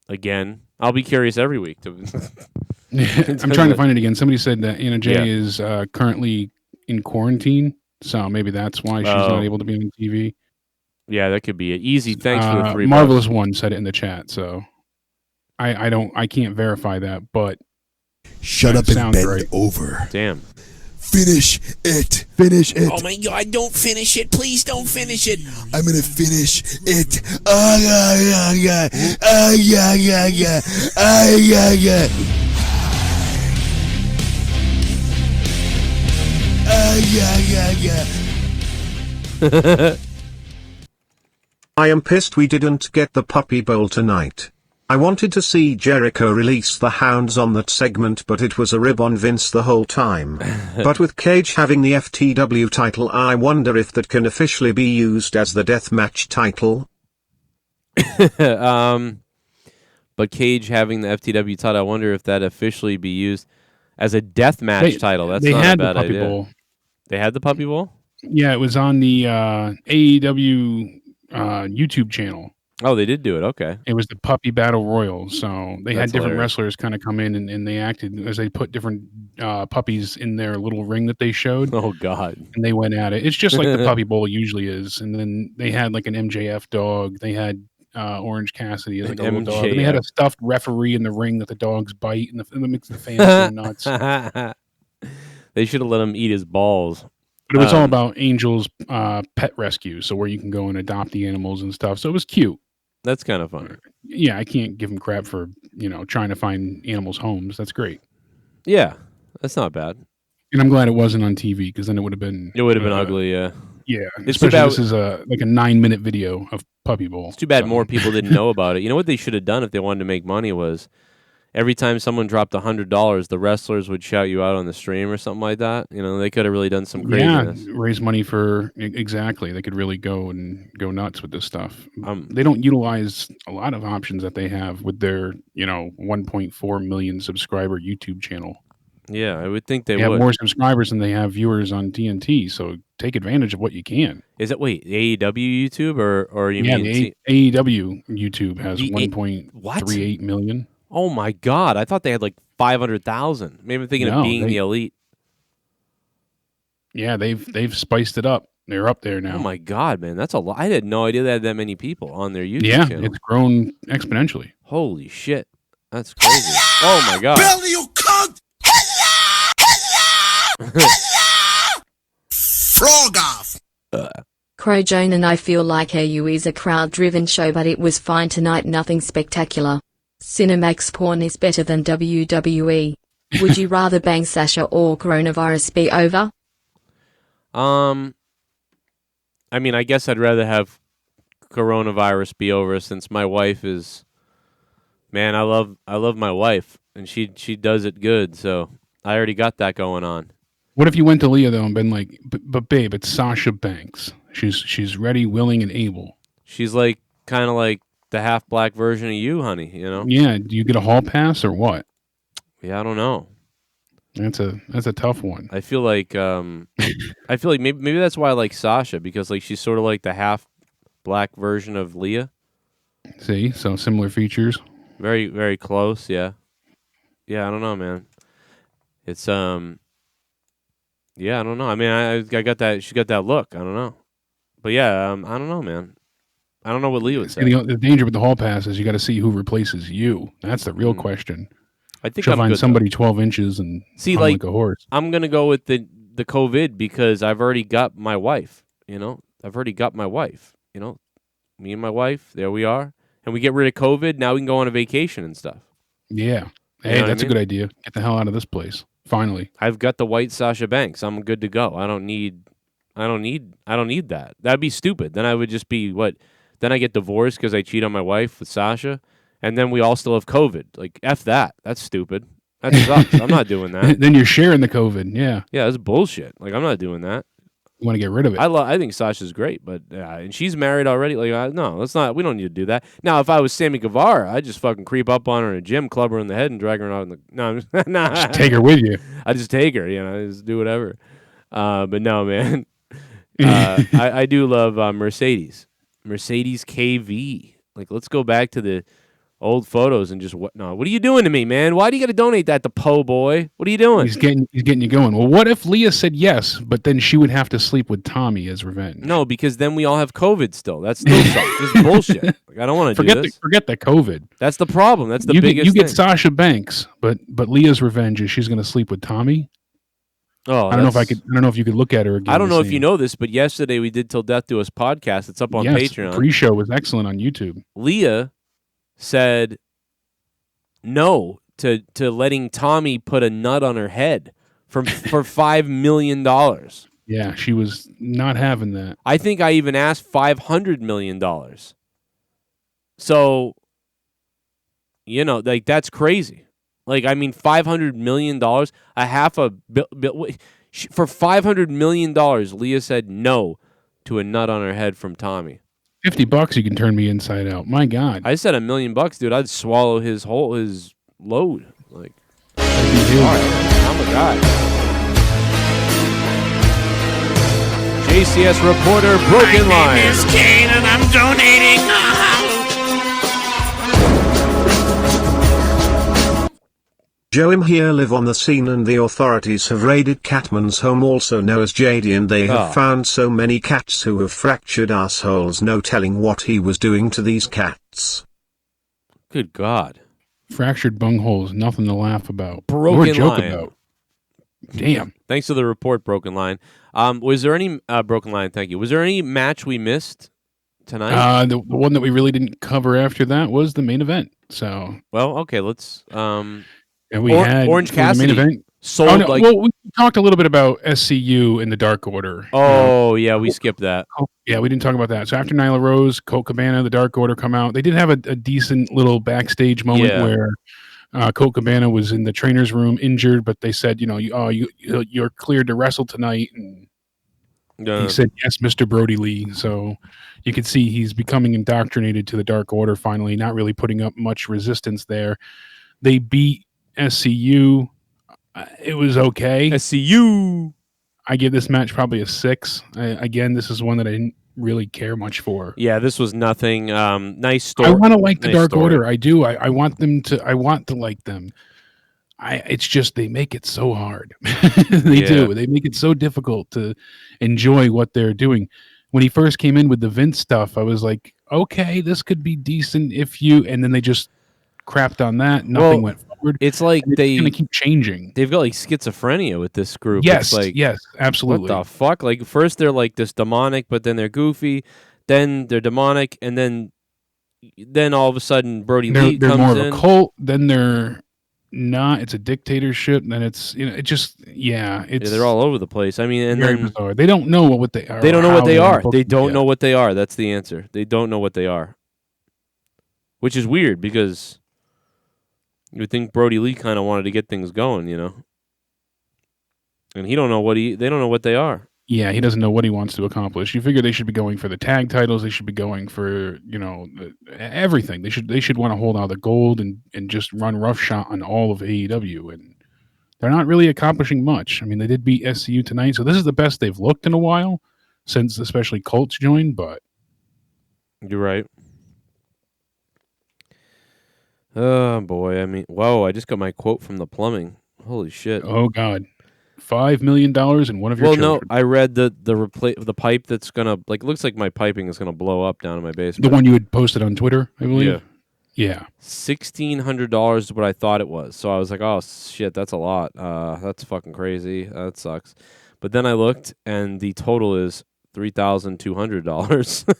Again, I'll be curious every week. I'm trying to find it again. Somebody said that Anna Jay is currently in quarantine, so maybe that's why she's not able to be on TV. Yeah, that could be it. Easy, thanks for the $3. Marvelous One said it in the chat, so I can't verify that, but shut up and bend right. over. Damn. Finish it. Finish it. Oh my God, don't finish it. Please don't finish it. I'm going to finish it. I am pissed we didn't get the Puppy Bowl tonight. I wanted to see Jericho release the hounds on that segment, but it was a rib on Vince the whole time. But with Cage having the FTW title, I wonder if that can officially be used as the deathmatch title. But Cage having the FTW title, I wonder if that officially be used as a deathmatch title. That's not a bad idea. Bowl. They had the Puppy Bowl? Yeah, it was on the AEW YouTube channel. Oh, they did do it. Okay. It was the Puppy Battle Royal. So they had different hilarious. wrestlers kind of come in and they acted as they put different puppies in their little ring that they showed. Oh, God. And they went at it. It's just like the Puppy Bowl usually is. And then they had like an MJF dog. They had Orange Cassidy as like a little dog. And they had a stuffed referee in the ring that the dogs bite and it makes the fans go nuts. They should have let him eat his balls. But it was all about Angel's pet rescue. So where you can go and adopt the animals and stuff. So it was cute. That's kind of fun. Yeah, I can't give him crap for, trying to find animals homes. That's great. Yeah, that's not bad. And I'm glad it wasn't on TV because then it would have been... It would have been ugly, yeah. Yeah, it's especially too bad, this is like a 9-minute video of Puppy Bowl. It's too bad more people didn't know about it. You know what they should have done if they wanted to make money was every time someone dropped $100, the wrestlers would shout you out on the stream or something like that. You know, they could have really done some craziness. Yeah, raise money for exactly. They could really go nuts with this stuff. They don't utilize a lot of options that they have with their 1.4 million subscriber YouTube channel. Yeah, I would think they have would. more subscribers than they have viewers on TNT. So take advantage of what you can. Is it AEW YouTube or you mean the AEW YouTube has 1.38 million. Oh my God! I thought they had like 500,000. Maybe I'm thinking of Being the Elite. Yeah, they've spiced it up. They're up there now. Oh my God, man, that's a lot. I had no idea they had that many people on their YouTube channel. Yeah, it's grown exponentially. Holy shit, that's crazy. Oh my God. Billy, you cunt! Frog off. Crow Joan and I feel like AU is a crowd-driven show, but it was fine tonight. Nothing spectacular. Cinemax porn is better than WWE. Would you rather bang Sasha or coronavirus be over? I mean, I guess I'd rather have coronavirus be over, since my wife is, man, I love my wife, and she does it good, so I already got that going on. What if you went to Leah though and been like, but babe, it's Sasha Banks. She's ready, willing, and able. She's like kind of like the half black version of you, honey. You know? Yeah. Do you get a hall pass or what? Yeah, I don't know. That's a tough one. I feel like maybe that's why I like Sasha, because like she's sort of like the half black version of Leah. See, so similar features. Very, very close. Yeah. Yeah, I don't know, man. It's yeah, I don't know. I mean, I got that. She got that look. I don't know, but yeah, I don't know, man. I don't know what Leah would say. The danger with the hall pass is you got to see who replaces you. That's the real question. I think she'll I'm find good, somebody though. 12 inches and see like a horse. I'm gonna go with the COVID because I've already got my wife. You know, I've already got my wife. You know, me and my wife. There we are, and we get rid of COVID. Now we can go on a vacation and stuff. Yeah. Hey, that's a good idea. Get the hell out of this place. Finally. I've got the white Sasha Banks. I'm good to go. I don't need that. That'd be stupid. Then I would just be what? Then I get divorced because I cheat on my wife with Sasha, and then we all still have COVID. Like, F that. That's stupid. That sucks. I'm not doing that. Then you're sharing the COVID. Yeah. Yeah, that's bullshit. Like, I'm not doing that. You want to get rid of it. I think Sasha's great, but and she's married already. Like, no, let's not. We don't need to do that. Now, if I was Sammy Guevara, I'd just fucking creep up on her in a gym, club her in the head, and drag her out in the. No, nah. Just take her with you. I just take her. You know, just do whatever. But no, man. I do love Mercedes KV. Like, let's go back to the old photos and just what? No, what are you doing to me, man? Why do you got to donate that to Po Boy? What are you doing? He's getting you going. Well, what if Leah said yes, but then she would have to sleep with Tommy as revenge? No, because then we all have COVID still. That's still sucks. This is bullshit. Like, I don't want to do this. Forget the COVID. That's the problem. That's the biggest You thing. get Sasha Banks, but Leah's revenge is she's going to sleep with Tommy. Oh, I don't know if you could look at her again. I don't know if you know this, but yesterday we did Till Death Do Us podcast. It's up on Patreon. The pre-show was excellent on YouTube. Leah said no to letting Tommy put a nut on her head for $5 million. Yeah, she was not having that. I think I even asked $500 million. So, you know, like, that's crazy. Like, I mean, $500 million, for $500 million, Leah said no to a nut on her head from Tommy. $50 you can turn me inside out. My God. I said $1 million, dude. I'd swallow his load. Like, all right, I'm a guy. JCS reporter, Broken Line. My name is Kane and I'm donating. Joim here live on the scene and the authorities have raided Catman's home, also known as JD, and they have found so many cats who have fractured assholes, no telling what he was doing to these cats. Good God. Fractured bungholes, nothing to laugh about. Broken or joke Line. about. Damn. Thanks for the report, Broken Line. Was there any Broken Line? Thank you. Was there any match we missed tonight? The one that we really didn't cover after that was the main event. So, well, okay, let's. And we had Orange Cassidy the main event. sold well, we talked a little bit about SCU in the Dark Order. Oh, yeah, we skipped that. Yeah, we didn't talk about that. So after Nyla Rose, Colt Cabana, the Dark Order come out. They did have a decent little backstage moment where Colt Cabana was in the trainer's room injured, but they said, you're cleared to wrestle tonight. And he said, yes, Mr. Brody Lee. So you could see he's becoming indoctrinated to the Dark Order finally, not really putting up much resistance there. They beat SCU. It was okay. SCU. I give this match probably a 6. Again, this is one that I didn't really care much for. Yeah, this was nothing. Nice story. I want to like the nice Dark story. Order. I do. I want them to. I want to like them. It's just they make it so hard. They do. They make it so difficult to enjoy what they're doing. When he first came in with the Vince stuff, I was like, okay, this could be decent if you. And then they just crapped on that. Nothing went forward. It's like they're gonna keep changing. They've got like schizophrenia with this group. Yes, it's like, yes, absolutely. What the fuck? Like first they're like this demonic, but then they're goofy. Then they're demonic, and then all of a sudden Brody Lee they're comes more in. of a cult. Then they're not. It's a dictatorship. Then it's it just it's they're all over the place. I mean, and very then bizarre. They don't know what they are. They don't know what they are. They don't yet. know what they are. That's the answer. They don't know what they are, which is weird because you would think Brody Lee kind of wanted to get things going, and he don't know they don't know what they are. Yeah, he doesn't know what he wants to accomplish. You figure they should be going for the tag titles. They should be going for everything. They should want to hold out the gold and just run roughshod on all of AEW. And they're not really accomplishing much. I mean, they did beat SCU tonight, so this is the best they've looked in a while since especially Colts joined. But you're right. Oh boy! I mean, whoa! I just got my quote from the plumbing. Holy shit! Oh god. $5 million in one of your children. No, I read the pipe that's gonna it looks like my piping is gonna blow up down in my basement. The one you had posted on Twitter, I believe. Yeah. $1,600 is what I thought it was. So I was like, oh shit, that's a lot. That's fucking crazy. That sucks. But then I looked, and the total is $3,200.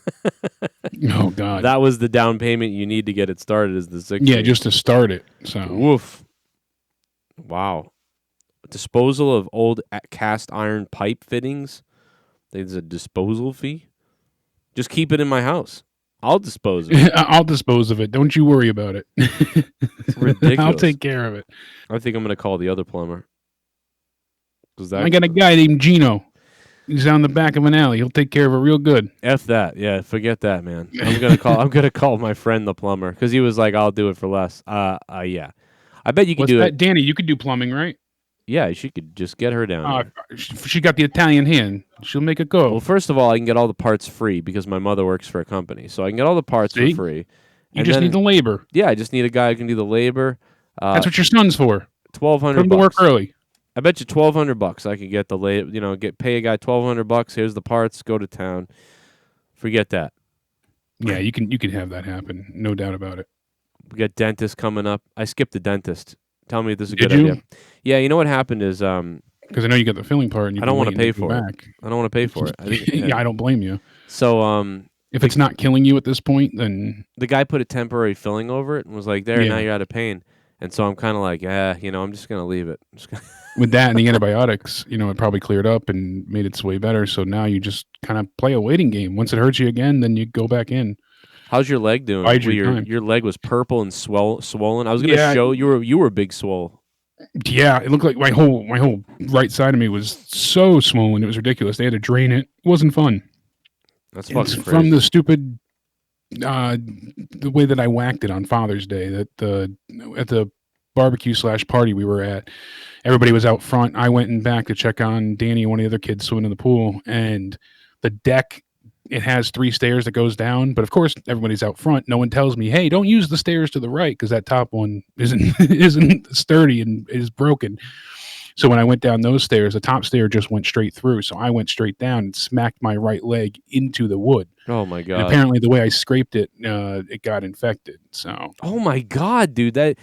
Oh god. That was the down payment you need to get it started. Is the $16,000. Yeah, just to start it. So. Woof. Wow. Disposal of old cast iron pipe fittings. There's a disposal fee. Just keep it in my house. I'll dispose of it. I'll dispose of it. Don't you worry about it. It's ridiculous. I'll take care of it. I think I'm going to call the other plumber. I got a guy named Gino. He's down the back of an alley. He'll take care of it real good. F that. Yeah, forget that, man. I'm gonna call my friend the plumber because he was like, I'll do it for less. Yeah. I bet you can do it. Danny, you could do plumbing, right? Yeah, she could just get her down there. She got the Italian hand. She'll make it go. Well, first of all, I can get all the parts free because my mother works for a company. So I can get all the parts for free. You just need the labor. Yeah, I just need a guy who can do the labor. That's what your son's for. $1,200. Come to work early. I bet you $1,200 I could get the pay a guy $1,200. Here's the parts. Go to town. Forget that. Yeah, you can have that happen. No doubt about it. We got dentist coming up. I skipped the dentist. Tell me if this is a good idea. Yeah, you know what happened is because I know you got the filling part. And I don't want to pay for it. I don't want to pay for it. Yeah, I don't blame you. So if it's not killing you at this point, then the guy put a temporary filling over it and was like, "There, now you're out of pain." And so I'm kind of like, I'm just gonna leave it. With that and the antibiotics, it probably cleared up and made its way better. So now you just kind of play a waiting game. Once it hurts you again, then you go back in. How's your leg doing? Your leg was purple and swollen. I was going to show you were big swole. Yeah, it looked like my whole right side of me was so swollen. It was ridiculous. They had to drain it. It wasn't fun. That's fucking crazy. From the stupid the way that I whacked it on Father's Day. At the barbecue / party we were at, everybody was out front. I went in back to check on Danny and one of the other kids swimming in the pool, and the deck. It has 3 stairs that goes down, but of course everybody's out front. No one tells me, "Hey, don't use the stairs to the right," because that top one isn't sturdy and is broken. So when I went down those stairs, the top stair just went straight through. So I went straight down and smacked my right leg into the wood. Oh my god! And apparently, the way I scraped it, it got infected. So. Oh my god, dude! That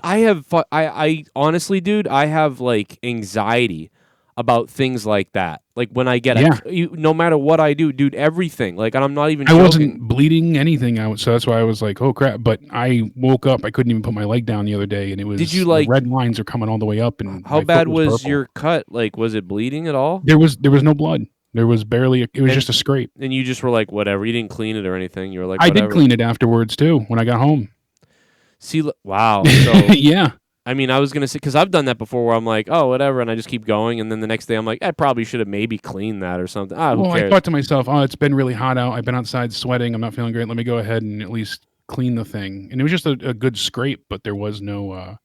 I honestly, dude, I have anxiety about things like that. Like when I get no matter what I do, dude, everything. And I'm not even joking. I wasn't bleeding anything out, so that's why I was like, oh crap. But I woke up, I couldn't even put my leg down the other day, and it was the red lines are coming all the way up. And how bad was your cut? Was it bleeding at all? There was no blood. There was barely it was just a scrape. And you just were like, whatever. You didn't clean it or anything. You were like, I whatever. did clean it afterwards too when I got home. See, wow. So Yeah. I mean, I was gonna say because I've done that before, where I'm like, oh, whatever, and I just keep going, and then the next day I'm like, I probably should have maybe cleaned that or something. Who Well, I cares? thought to myself, oh, it's been really hot out. I've been outside sweating. I'm not feeling great. Let me go ahead and at least clean the thing. And it was just a good scrape, but there was no,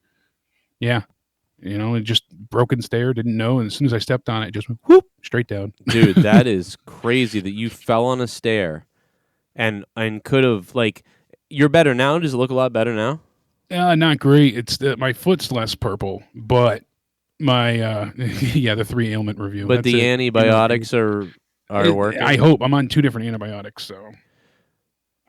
it just broken stair. Didn't know. And as soon as I stepped on it, it just went whoop straight down. Dude, that is crazy that you fell on a stair, and could have like. You're better now. Does it look a lot better now? Not great. It's my foot's less purple, but my the 3 ailment review. But the antibiotics are working. I hope. I'm on 2 different antibiotics, so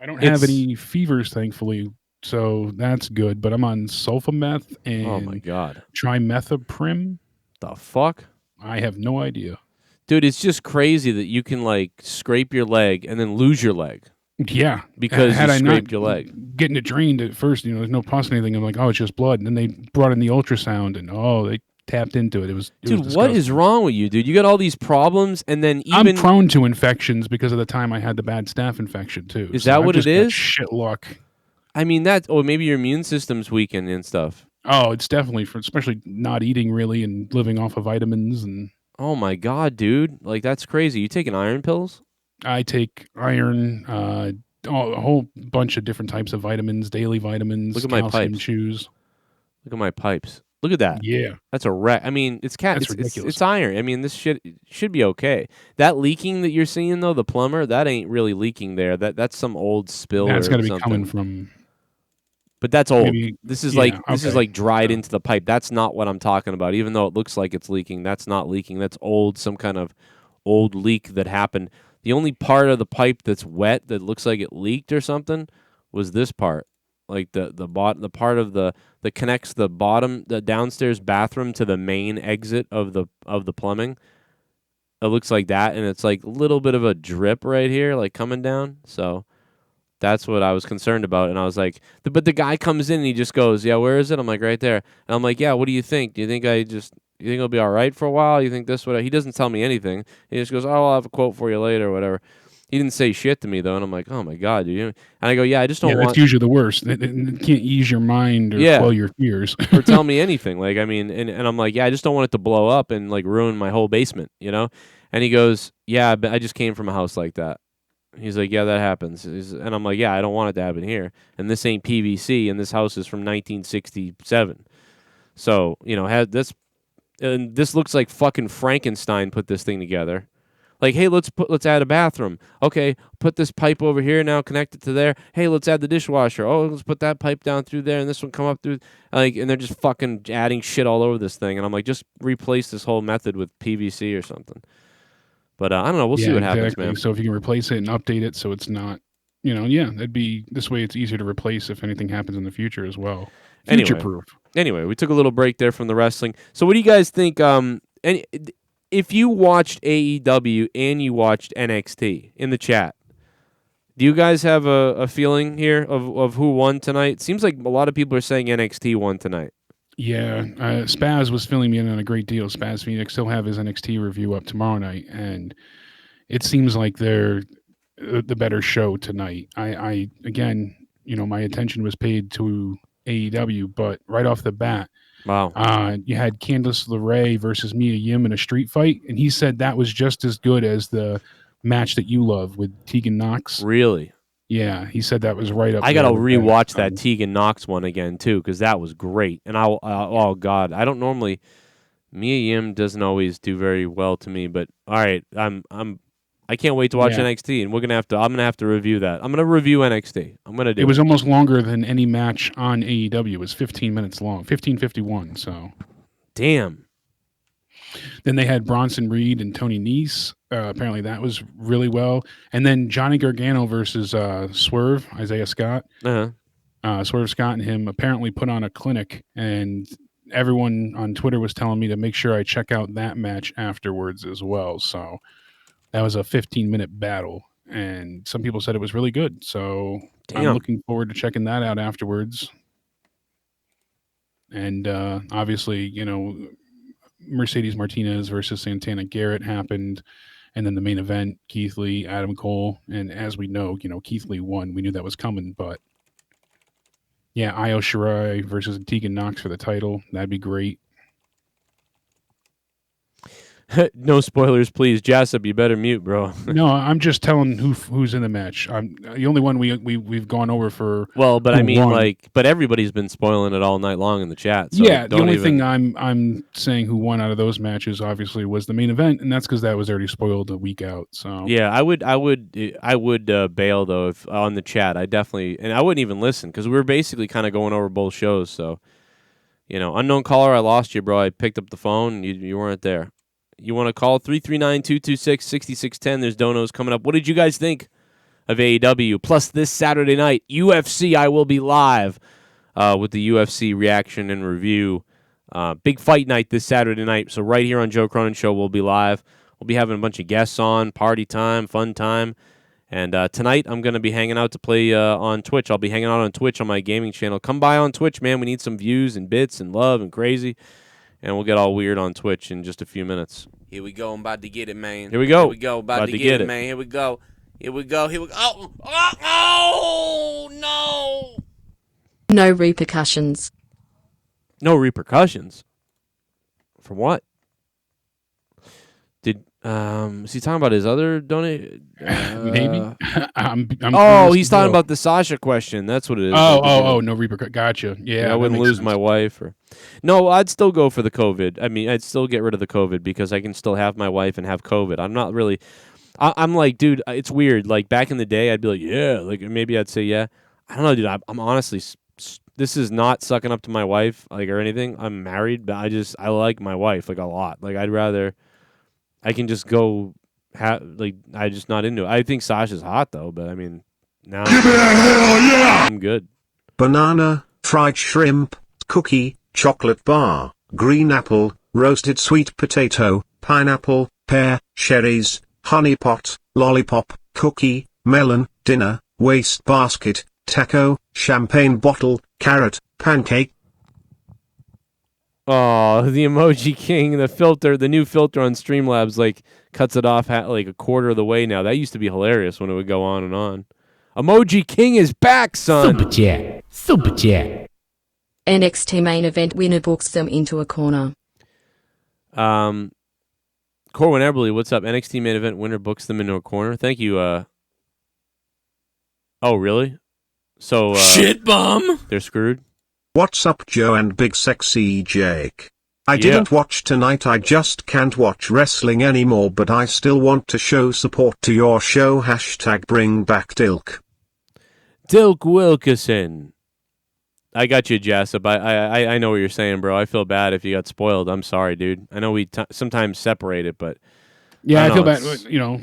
I don't have any fevers, thankfully. So that's good. But I'm on sulfameth and oh my god, trimethoprim. The fuck? I have no idea. Dude, it's just crazy that you can like scrape your leg and then lose your leg. Yeah, because you scraped your leg. Getting it drained at first, there's no pus or anything. I'm like, oh, it's just blood. And then they brought in the ultrasound, and they tapped into it. Dude, what is wrong with you, dude? You got all these problems, and then I'm prone to infections because of the time I had the bad staph infection too. Is that what it is? Shit luck. I mean maybe your immune system's weakened and stuff. Oh, it's definitely especially not eating really and living off of vitamins and. Oh my god, dude! Like that's crazy. You taking iron pills? I take iron, a whole bunch of different types of vitamins, daily vitamins. Look at my pipes. Chews. Look at my pipes. Look at that. Yeah, that's a wreck. I mean, it's ridiculous. It's iron. I mean, this shit should be okay. That leaking that you're seeing though, the plumber, that ain't really leaking there. That's some old spill. That's got to be something. coming from. But that's old. Maybe, this is like dried into the pipe. That's not what I'm talking about. Even though it looks like it's leaking, that's not leaking. That's old. Some kind of old leak that happened. The only part of the pipe that's wet that looks like it leaked or something was this part, like the part of that connects the downstairs bathroom to the main exit of the plumbing. It looks like that, and it's like a little bit of a drip right here, like coming down. So that's what I was concerned about, and I was like, but the guy comes in and he just goes, "Yeah, where is it?" I'm like, "Right there." And I'm like, "Yeah, what do you think? Do you think you think it'll be all right for a while? You think this, whatever?" He doesn't tell me anything. He just goes, "Oh, I'll have a quote for you later," or whatever. He didn't say shit to me, though, and I'm like, oh, my God, dude. And I go, yeah, I just don't want... That's usually the worst. It can't ease your mind or quell your fears. Or tell me anything. Like, I mean, and I'm like, yeah, I just don't want it to blow up and, like, ruin my whole basement, And he goes, yeah, but I just came from a house like that. He's like, yeah, that happens. And I'm like, yeah, I don't want it to happen here. And this ain't PVC, and this house is from 1967. So, and this looks like fucking Frankenstein put this thing together. Like, hey, let's add a bathroom. Okay, put this pipe over here now, connect it to there. Hey, let's add the dishwasher. Oh, let's put that pipe down through there, and this one come up through. Like, and they're just fucking adding shit all over this thing. And I'm like, just replace this whole method with PVC or something. But I don't know. We'll see what happens, man. So if you can replace it and update it so it's not, that'd be this way. It's easier to replace if anything happens in the future as well. Future proof. Anyway, we took a little break there from the wrestling. So what do you guys think? If you watched AEW and you watched NXT in the chat, do you guys have a feeling here of who won tonight? Seems like a lot of people are saying NXT won tonight. Yeah, Spaz was filling me in on a great deal. Spaz Phoenix, he'll have his NXT review up tomorrow night, and it seems like they're the better show tonight. I again, my attention was paid to AEW, but right off the bat, wow. You had Candice LeRae versus Mia Yim in a street fight, and he said that was just as good as the match that you love with Tegan Knox. Really? Yeah, he said that was right up. I gotta rewatch that Tegan Knox one again too, because that was great. And oh god, I don't normally. Mia Yim doesn't always do very well to me, but all right, I can't wait to watch NXT, and I'm gonna have to review that. I'm gonna review NXT. It was almost longer than any match on AEW. It was 15 minutes long, 15:51. So, damn. Then they had Bronson Reed and Tony Nese. Apparently that was really well. And then Johnny Gargano versus Swerve, Isaiah Scott. Swerve Scott and him apparently put on a clinic, and everyone on Twitter was telling me to make sure I check out that match afterwards as well. So that was a 15-minute battle, and some people said it was really good. So I'm looking forward to checking that out afterwards. And obviously, Mercedes Martinez versus Santana Garrett happened, and then the main event, Keith Lee, Adam Cole, and as we know, Keith Lee won. We knew that was coming, but Yeah, Io Shirai versus Tegan Knox for the title. That'd be great. No spoilers, please. Jessup, you better mute, bro. No, I'm just telling who's in the match. I'm the only one we've gone over for. Well, but I who mean, won. but everybody's been spoiling it all night long in the chat. So Yeah, the don't only even... thing I'm saying who won out of those matches obviously was the main event, and that's because that was already spoiled a week out. So Yeah, I would bail though if on the chat. I definitely, and I wouldn't even listen because we were basically kind of going over both shows. So, unknown caller, I lost you, bro. I picked up the phone, you weren't there. You want to call 339-226-6610. There's donos coming up. What did you guys think of AEW? Plus this Saturday night, UFC. I will be live with the UFC reaction and review. Big fight night this Saturday night. So right here on Joe Cronin Show, we'll be live. We'll be having a bunch of guests on, party time, fun time. And tonight, I'm going to be hanging out to play on Twitch. I'll be hanging out on Twitch on my gaming channel. Come by on Twitch, man. We need some views and bits and love and crazy. And we'll get all weird on Twitch in just a few minutes. Here we go. I'm about to get it, man. Here we go. Here we go. About to get it, man. Here we go. Here we go. Here we go. Oh, no. No repercussions. No repercussions? For what? Is he talking about his other donate? maybe. I'm he's talking about the Sasha question. That's what it is. Oh, no repercussions. Gotcha. Yeah, I wouldn't lose my wife. No, I'd still go for the COVID. I mean, I'd still get rid of the COVID because I can still have my wife and have COVID. I'm not really. I'm like, dude, it's weird. Like back in the day, I'd be like, yeah, like maybe I'd say yeah. I don't know, dude. I'm honestly. This is not sucking up to my wife, like or anything. I'm married, but I like my wife like a lot. Like I'd rather. I can just go, I'm just not into it. I think Sasha's hot, though, but I mean, now I'm good. Banana, fried shrimp, cookie, chocolate bar, green apple, roasted sweet potato, pineapple, pear, cherries, honey pot, lollipop, cookie, melon, dinner, waste basket, taco, champagne bottle, carrot, pancake. Oh, the Emoji King, the new filter on Streamlabs, like, cuts it off like a quarter of the way now. That used to be hilarious when it would go on and on. Emoji King is back, son! Super chat. NXT main event winner books them into a corner. Corwin Eberly, what's up? NXT main event winner books them into a corner. Thank you. Oh, really? So, shit bum! They're screwed? What's up, Joe and Big Sexy Jake? I didn't watch tonight. I just can't watch wrestling anymore, but I still want to show support to your show. # bring back Dilk. Dilk Wilkerson. I got you, Jessup. I know what you're saying, bro. I feel bad if you got spoiled. I'm sorry, dude. I know we sometimes separate it, but... Yeah, I feel bad.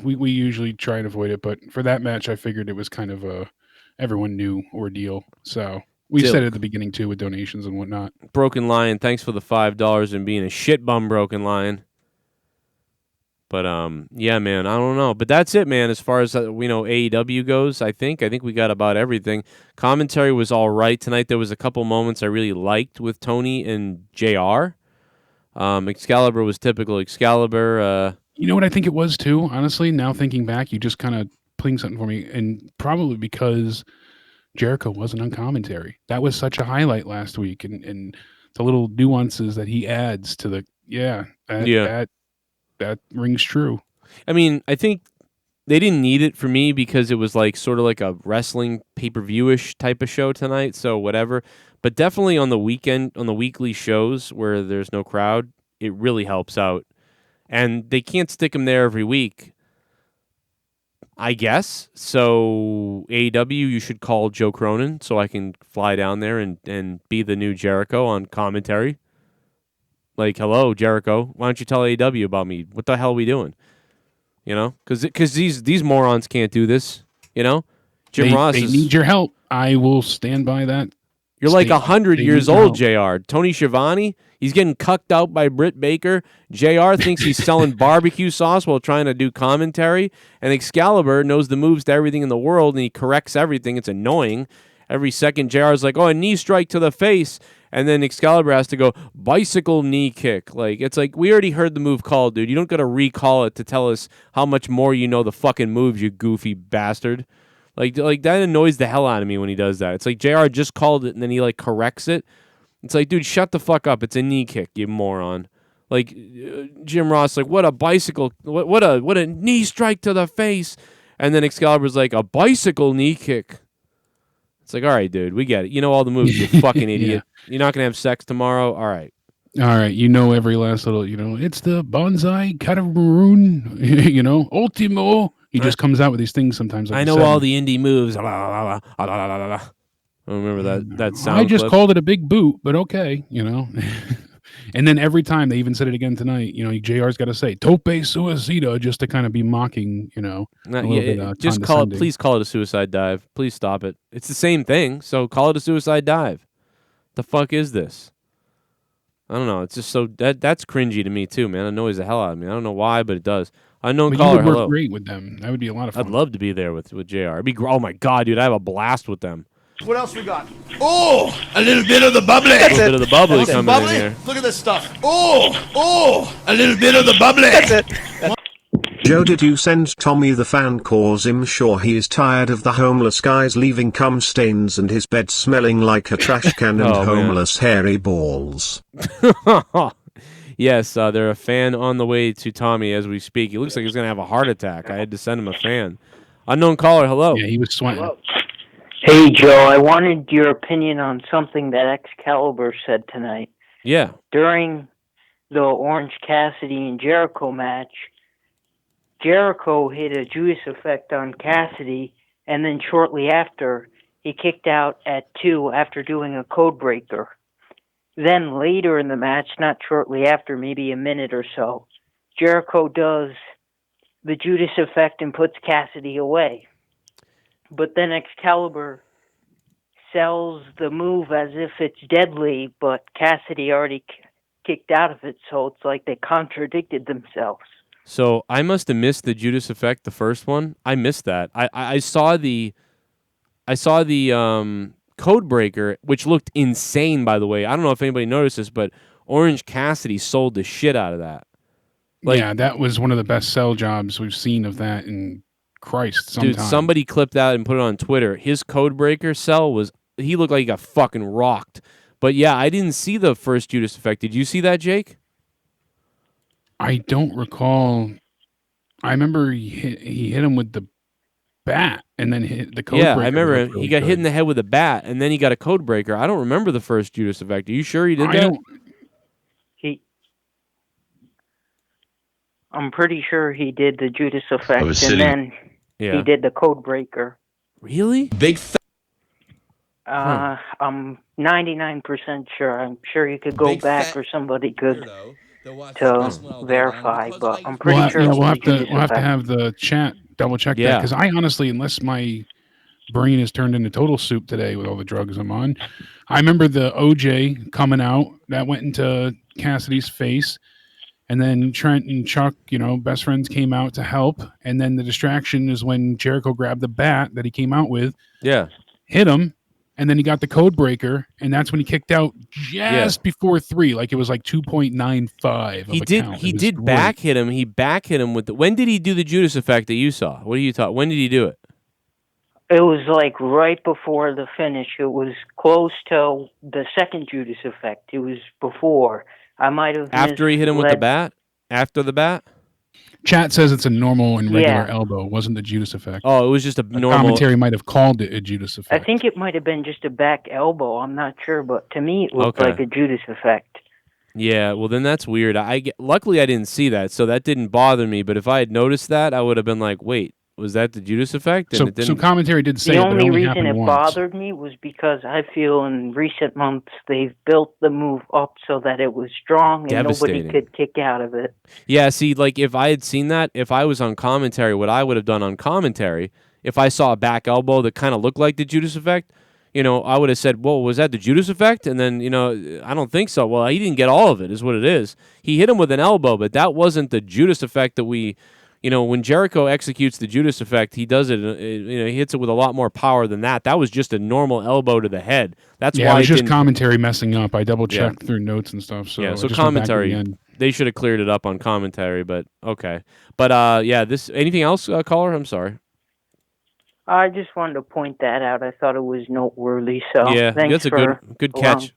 We usually try and avoid it, but for that match, I figured it was kind of a everyone knew ordeal, so... We said it at the beginning, too, with donations and whatnot. Brokenlion, thanks for the $5 and being a shit bum, Brokenlion. But, yeah, man, I don't know. But that's it, man, as far as, AEW goes, I think. I think we got about everything. Commentary was all right tonight. There was a couple moments I really liked with Tony and JR. Excalibur was typical Excalibur. You know what I think it was, too? Honestly, now thinking back, you just kind of playing something for me. And probably because... Jericho wasn't on commentary. That was such a highlight last week, and the little nuances that he adds to the that rings true. I mean, I think they didn't need it for me because it was like sort of like a wrestling pay-per-view-ish type of show tonight, so whatever. But definitely on the weekend, on the weekly shows where there's no crowd, it really helps out. And they can't stick him there every week, I guess. So AEW, you should call Joe Cronin so I can fly down there and be the new Jericho on commentary. Like, hello, Jericho. Why don't you tell AEW about me? What the hell are we doing? Because these morons can't do this. Jim Ross they need your help. I will stand by that. You're like 100 years old, JR. Tony Schiavone, he's getting cucked out by Britt Baker. JR thinks he's selling barbecue sauce while trying to do commentary. And Excalibur knows the moves to everything in the world, and he corrects everything. It's annoying. Every second, JR's like, oh, a knee strike to the face. And then Excalibur has to go, bicycle knee kick. Like, it's like, we already heard the move called, dude. You don't got to recall it to tell us how much more you know the fucking moves, you goofy bastard. Like that annoys the hell out of me when he does that. It's like JR just called it and then he like corrects it. It's like, dude, shut the fuck up. It's a knee kick, you moron. Like Jim Ross, like what a bicycle, what a knee strike to the face, and then Excalibur's like a bicycle knee kick. It's like, all right, dude, we get it. You know all the moves, you fucking idiot. You're not gonna have sex tomorrow, all right. All right, you know every last little, it's the bonsai kind of maroon, ultimo. He just comes out with these things sometimes. Like I know all the indie moves. I don't remember that sound. I just clip. called it a big boot, but okay, And then every time they even said it again tonight, JR's got to say "tope suicida" just to kind of be mocking, just call it. Please call it a suicide dive. Please stop it. It's the same thing. So call it a suicide dive. The fuck is this? I don't know. It's just so that's cringy to me too, man. It annoys the hell out of me. I don't know why, but it does. Unknown caller. You would work hello. great with them. That would be a lot of fun. I'd love to be there with JR. Oh my god, dude, I have a blast with them. What else we got? Oh, a little bit of the bubbly. That's a little bit of the bubbly coming in here. Look at this stuff. Oh, a little bit of the bubbly. That's it. Joe, did you send Tommy the fan? Cause I'm sure he is tired of the homeless guys leaving cum stains and his bed smelling like a trash can and homeless hairy balls. Yes, they're a fan on the way to Tommy as we speak. He looks like he's going to have a heart attack. I had to send him a fan. Unknown caller, hello. Yeah, he was sweating. Hello. Hey, Joe, I wanted your opinion on something that Excalibur said tonight. Yeah. During the Orange Cassidy and Jericho match, Jericho hit a Judas effect on Cassidy, and then shortly after, he kicked out at 2 after doing a code breaker. Then later in the match, not shortly after, maybe a minute or so, Jericho does the Judas effect and puts Cassidy away. But then Excalibur sells the move as if it's deadly, but Cassidy already kicked out of it, so it's like they contradicted themselves. So I must have missed the Judas effect, the first one. I missed that. I saw the code breaker, which looked insane, by the way. I don't know if anybody noticed this, but Orange Cassidy sold the shit out of that. Yeah, that was one of the best sell jobs we've seen of that in sometime. Dude, somebody clipped that and put it on Twitter. His code breaker sell he looked like he got fucking rocked. But yeah, I didn't see the first Judas effect. Did you see that, Jake? I don't recall. I remember he hit him with the bat and then hit the code breaker. Yeah, I remember he got hit in the head with a bat and then he got a code breaker. I don't remember the first Judas effect. Are you sure he did that? I'm pretty sure he did the Judas effect and then he did the code breaker. Really? I'm 99% sure. I'm sure you could go back or somebody could to verify, but I'm pretty sure. We'll have to have the chat double check that, because I honestly, unless my brain is turned into total soup today with all the drugs I'm on, I remember the OJ coming out that went into Cassidy's face. And then Trent and Chuck, best friends, came out to help. And then the distraction is when Jericho grabbed the bat that he came out with. Yeah. Hit him. And then he got the code breaker. And that's when he kicked out just before 3. Like it was like 2.95. He did back hit him. He back hit him with when did he do the Judas effect that you saw? What do you thought? When did he do it? It was like right before the finish. It was close to the second Judas effect. It was before. I might have after he hit him with the bat. After the bat. Chat says it's a normal and regular elbow. It wasn't the Judas effect. Oh, it was just a normal. Commentary might have called it a Judas effect. I think it might have been just a back elbow. I'm not sure, but to me it looked like a Judas effect. Yeah, well then that's weird. Luckily I didn't see that, so that didn't bother me. But if I had noticed that, I would have been like, wait. Was that the Judas effect? And so commentary did say the it, only but it reason it once. bothered me was because I feel in recent months they've built the move up so that it was strong and nobody could kick out of it. Yeah, see, like if I had seen that, if I was on commentary, what I would have done on commentary, if I saw a back elbow that kind of looked like the Judas effect, I would have said, "Whoa, was that the Judas effect?" And then, I don't think so. Well, he didn't get all of it, is what it is. He hit him with an elbow, but that wasn't the Judas effect that we. When Jericho executes the Judas effect, he does it. He hits it with a lot more power than that. That was just a normal elbow to the head. That's why it was just commentary messing up. I double checked through notes and stuff. So so commentary. They should have cleared it up on commentary, but okay. But this anything else, caller? I'm sorry. I just wanted to point that out. I thought it was noteworthy. So Yeah, thanks that's a for good catch.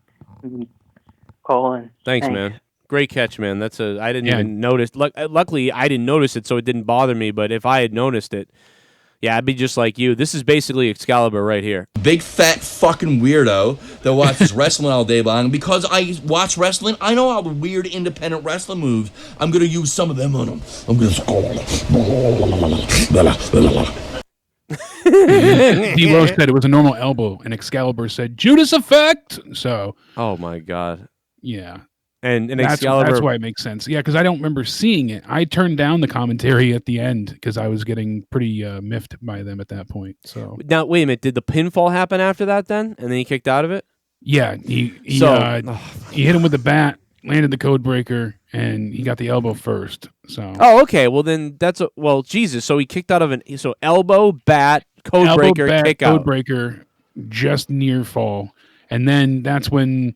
Calling. Thanks, man. Great catch, man. I didn't even notice. Luckily, I didn't notice it, so it didn't bother me. But if I had noticed it, yeah, I'd be just like you. This is basically Excalibur right here. Big fat fucking weirdo that watches wrestling all day long. Because I watch wrestling, I know all the weird independent wrestling moves. I'm gonna use some of them on him. I'm gonna. Devo said it was a normal elbow, and Excalibur said Judas effect. So, oh my god, yeah, and Excalibur. That's why it makes sense. Yeah, because I don't remember seeing it. I turned down the commentary at the end because I was getting pretty miffed by them at that point. So now, wait a minute. Did the pinfall happen after that then, and then he kicked out of it? Yeah, he hit him with the bat, landed the code breaker, and he got the elbow first. So okay. Well, then Jesus. So he kicked out of elbow, bat, code breaker, kick out. Code breaker, just near fall, and then that's when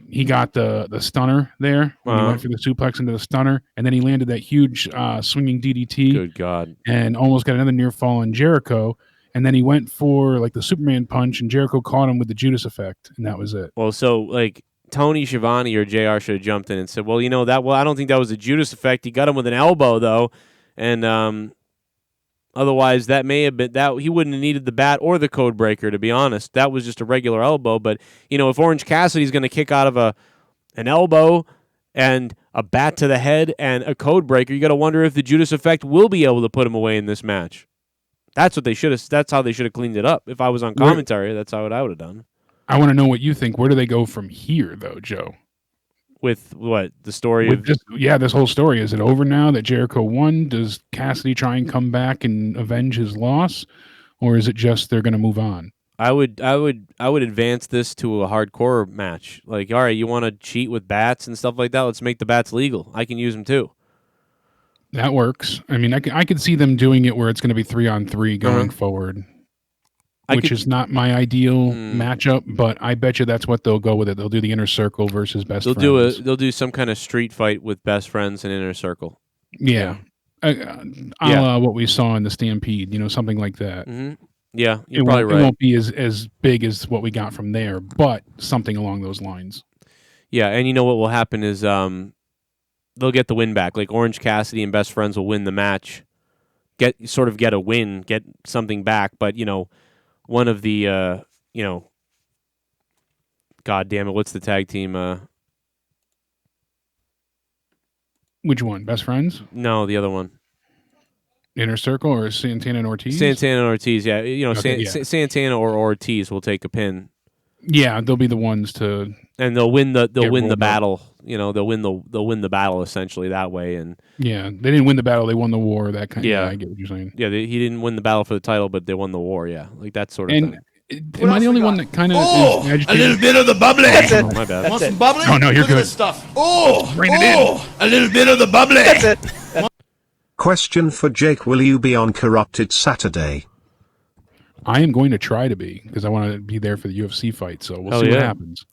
he got the stunner there. When he went for the suplex into the stunner, and then he landed that huge swinging DDT. Good God! And almost got another near fall on Jericho. And then he went for like the Superman punch, and Jericho caught him with the Judas effect, and that was it. Well, so like Tony Schiavone or JR should have jumped in and said, "Well, I don't think that was a Judas effect. He got him with an elbow though, and otherwise that may have been that he wouldn't have needed the bat or the code breaker. To be honest, that was just a regular elbow. But if Orange Cassidy's going to kick out of an elbow and a bat to the head and a code breaker, you got to wonder if the Judas effect will be able to put him away in this match." That's what they should have. That's how they should have cleaned it up. If I was on commentary, that's how I would have done. I want to know what you think. Where do they go from here, though, Joe? With what the story of this whole story, is it over now that Jericho won? Does Cassidy try and come back and avenge his loss, or is it just they're going to move on? I would advance this to a hardcore match. Like, all right, you want to cheat with bats and stuff like that? Let's make the bats legal. I can use them too. That works. I mean, I could see them doing it where it's going to be 3-on-3 going forward, which is not my ideal matchup. But I bet you that's what they'll go with it. They'll do the Inner Circle versus Best Friends. They'll do some kind of street fight with Best Friends and Inner Circle. Yeah, what we saw in the Stampede. Something like that. Mm-hmm. Yeah, you're probably right. It won't be as big as what we got from there, but something along those lines. Yeah, and what will happen is they'll get the win back. Like Orange Cassidy and Best Friends will win the match, get a win, get something back. But one of the God damn it, what's the tag team? Which one? Best Friends? No, the other one. Inner Circle or Santana and Ortiz? Santana and Ortiz, yeah. Santana or Ortiz will take a pin. Yeah, they'll be the ones to, and they'll win the battle. They'll win the battle essentially that way. And yeah, they didn't win the battle; they won the war. That kind. Yeah, of, I get what you're saying. Yeah, he didn't win the battle for the title, but they won the war. Yeah, like that sort of thing. Am I the only one that kind of is agitated? A little bit of the bubbly. That's it. Oh, my bad. Want some bubbly? Oh no, you're Look good. At this stuff. Oh, bring it in. A little bit of the bubbly. That's it. Question for Jake: will you be on Corrupted Saturday? I am going to try to be, because I want to be there for the UFC fight, so we'll see what happens.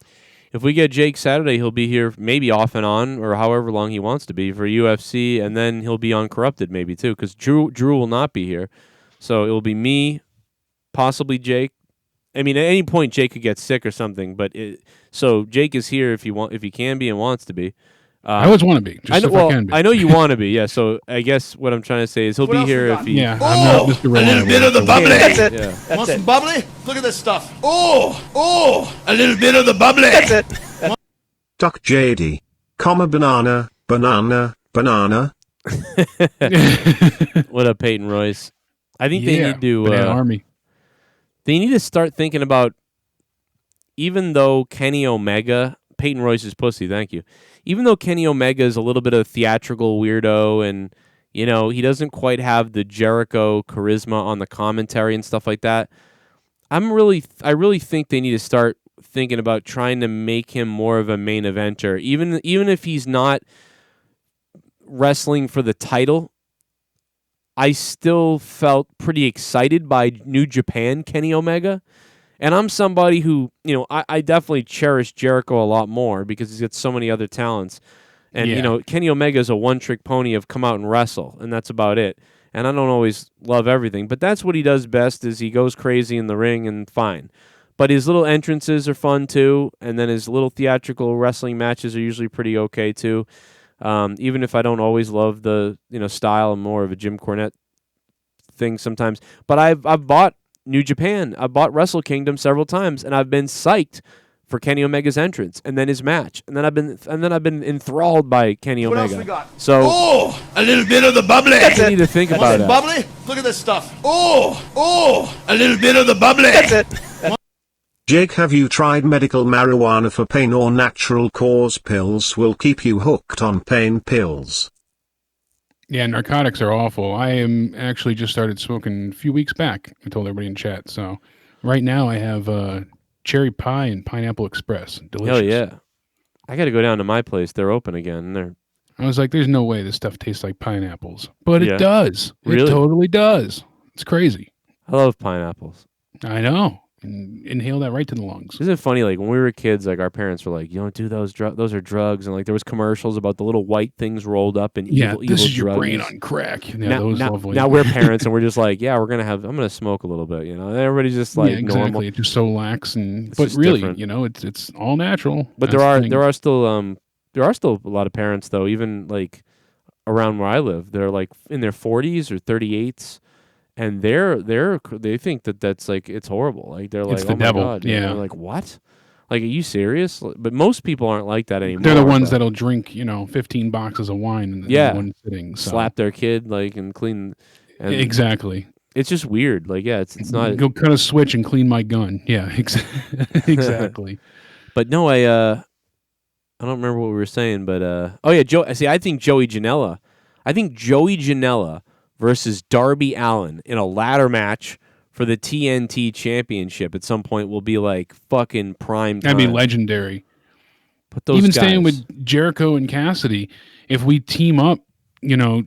If we get Jake Saturday, he'll be here maybe off and on, or however long he wants to be for UFC, and then he'll be on Corrupted maybe too, because Drew will not be here. So it will be me, possibly Jake. I mean, at any point Jake could get sick or something, so Jake is here if he can be and wants to be. I always want to be. I know you want to be. Yeah. So I guess what I'm trying to say is he'll be here if he. Yeah. I'm not Mr. A little bit of the bubbly. That's it. Yeah. That's Want it. some bubbly? Look at this stuff. Oh, a little bit of the bubbly. That's it. Duck JD, banana. What up, Peyton Royce? I think they need to. Banana Army. They need to start thinking about, even though Kenny Omega, Peyton Royce's pussy, thank you. Even though Kenny Omega is a little bit of a theatrical weirdo and, he doesn't quite have the Jericho charisma on the commentary and stuff like that, I really think they need to start thinking about trying to make him more of a main eventer. Even if he's not wrestling for the title, I still felt pretty excited by New Japan Kenny Omega. And I'm somebody who, I definitely cherish Jericho a lot more because he's got so many other talents. And, Yeah. you know, Kenny Omega's a one-trick pony of come out and wrestle, and that's about it. And I don't always love everything, but that's what he does best is he goes crazy in the ring and fine. But his little entrances are fun too, and then his little theatrical wrestling matches are usually pretty okay too. Even if I don't always love the style, I'm more of a Jim Cornette thing sometimes. But I've bought New Japan, I've bought Wrestle Kingdom several times, and I've been psyched for Kenny Omega's entrance and then his match, and then I've been enthralled by Kenny What Omega. else we got? So a little bit of the bubbly. you need to think about it. Bubbly? Look at this stuff. A little bit of the bubbly. That's it. Jake, have you tried medical marijuana for pain or natural cause pills will keep you hooked on pain pills? Yeah, narcotics are awful. I am actually just started smoking a few weeks back. I told everybody in chat. So right now I have cherry pie and pineapple express. Delicious. Hell yeah. I got to go down to my place. They're open again. I was like, there's no way this stuff tastes like pineapples. But Yeah. it does. Really? It totally does. It's crazy. I love pineapples. I know. And inhale that right to the lungs. Isn't it funny? Like when we were kids, like our parents were like, "You don't do those. Those are drugs." And like there was commercials about the little white things rolled up and Yeah, evil this is drugs. your brain on crack. Yeah, now, those now, lovely. now we're parents and we're just like, "Yeah, I'm gonna smoke a little bit." You know, and everybody's just like yeah, exactly. normal. It's just so lax It's but just really, different. it's all natural. But That's the thing. there are still a lot of parents though, even like around where I live, they're like in their 40s or 38s. And they think that's like it's horrible. Like they're like, It's the oh devil. my God. Yeah. They're like, what? Like, are you serious? But most people aren't like that anymore. They're the ones but that'll drink, 15 boxes of wine in Yeah. one sitting. So. slap their kid like and clean. And Exactly. It's just weird. Like, yeah, it's not. Go cut a switch and clean my gun. Yeah, exactly. But no, I don't remember what we were saying. But oh yeah, I think Joey Janela versus Darby Allin in a ladder match for the TNT Championship at some point will be like fucking prime time. That'd be legendary. Put those Even guys. staying with Jericho and Cassidy, if we team up,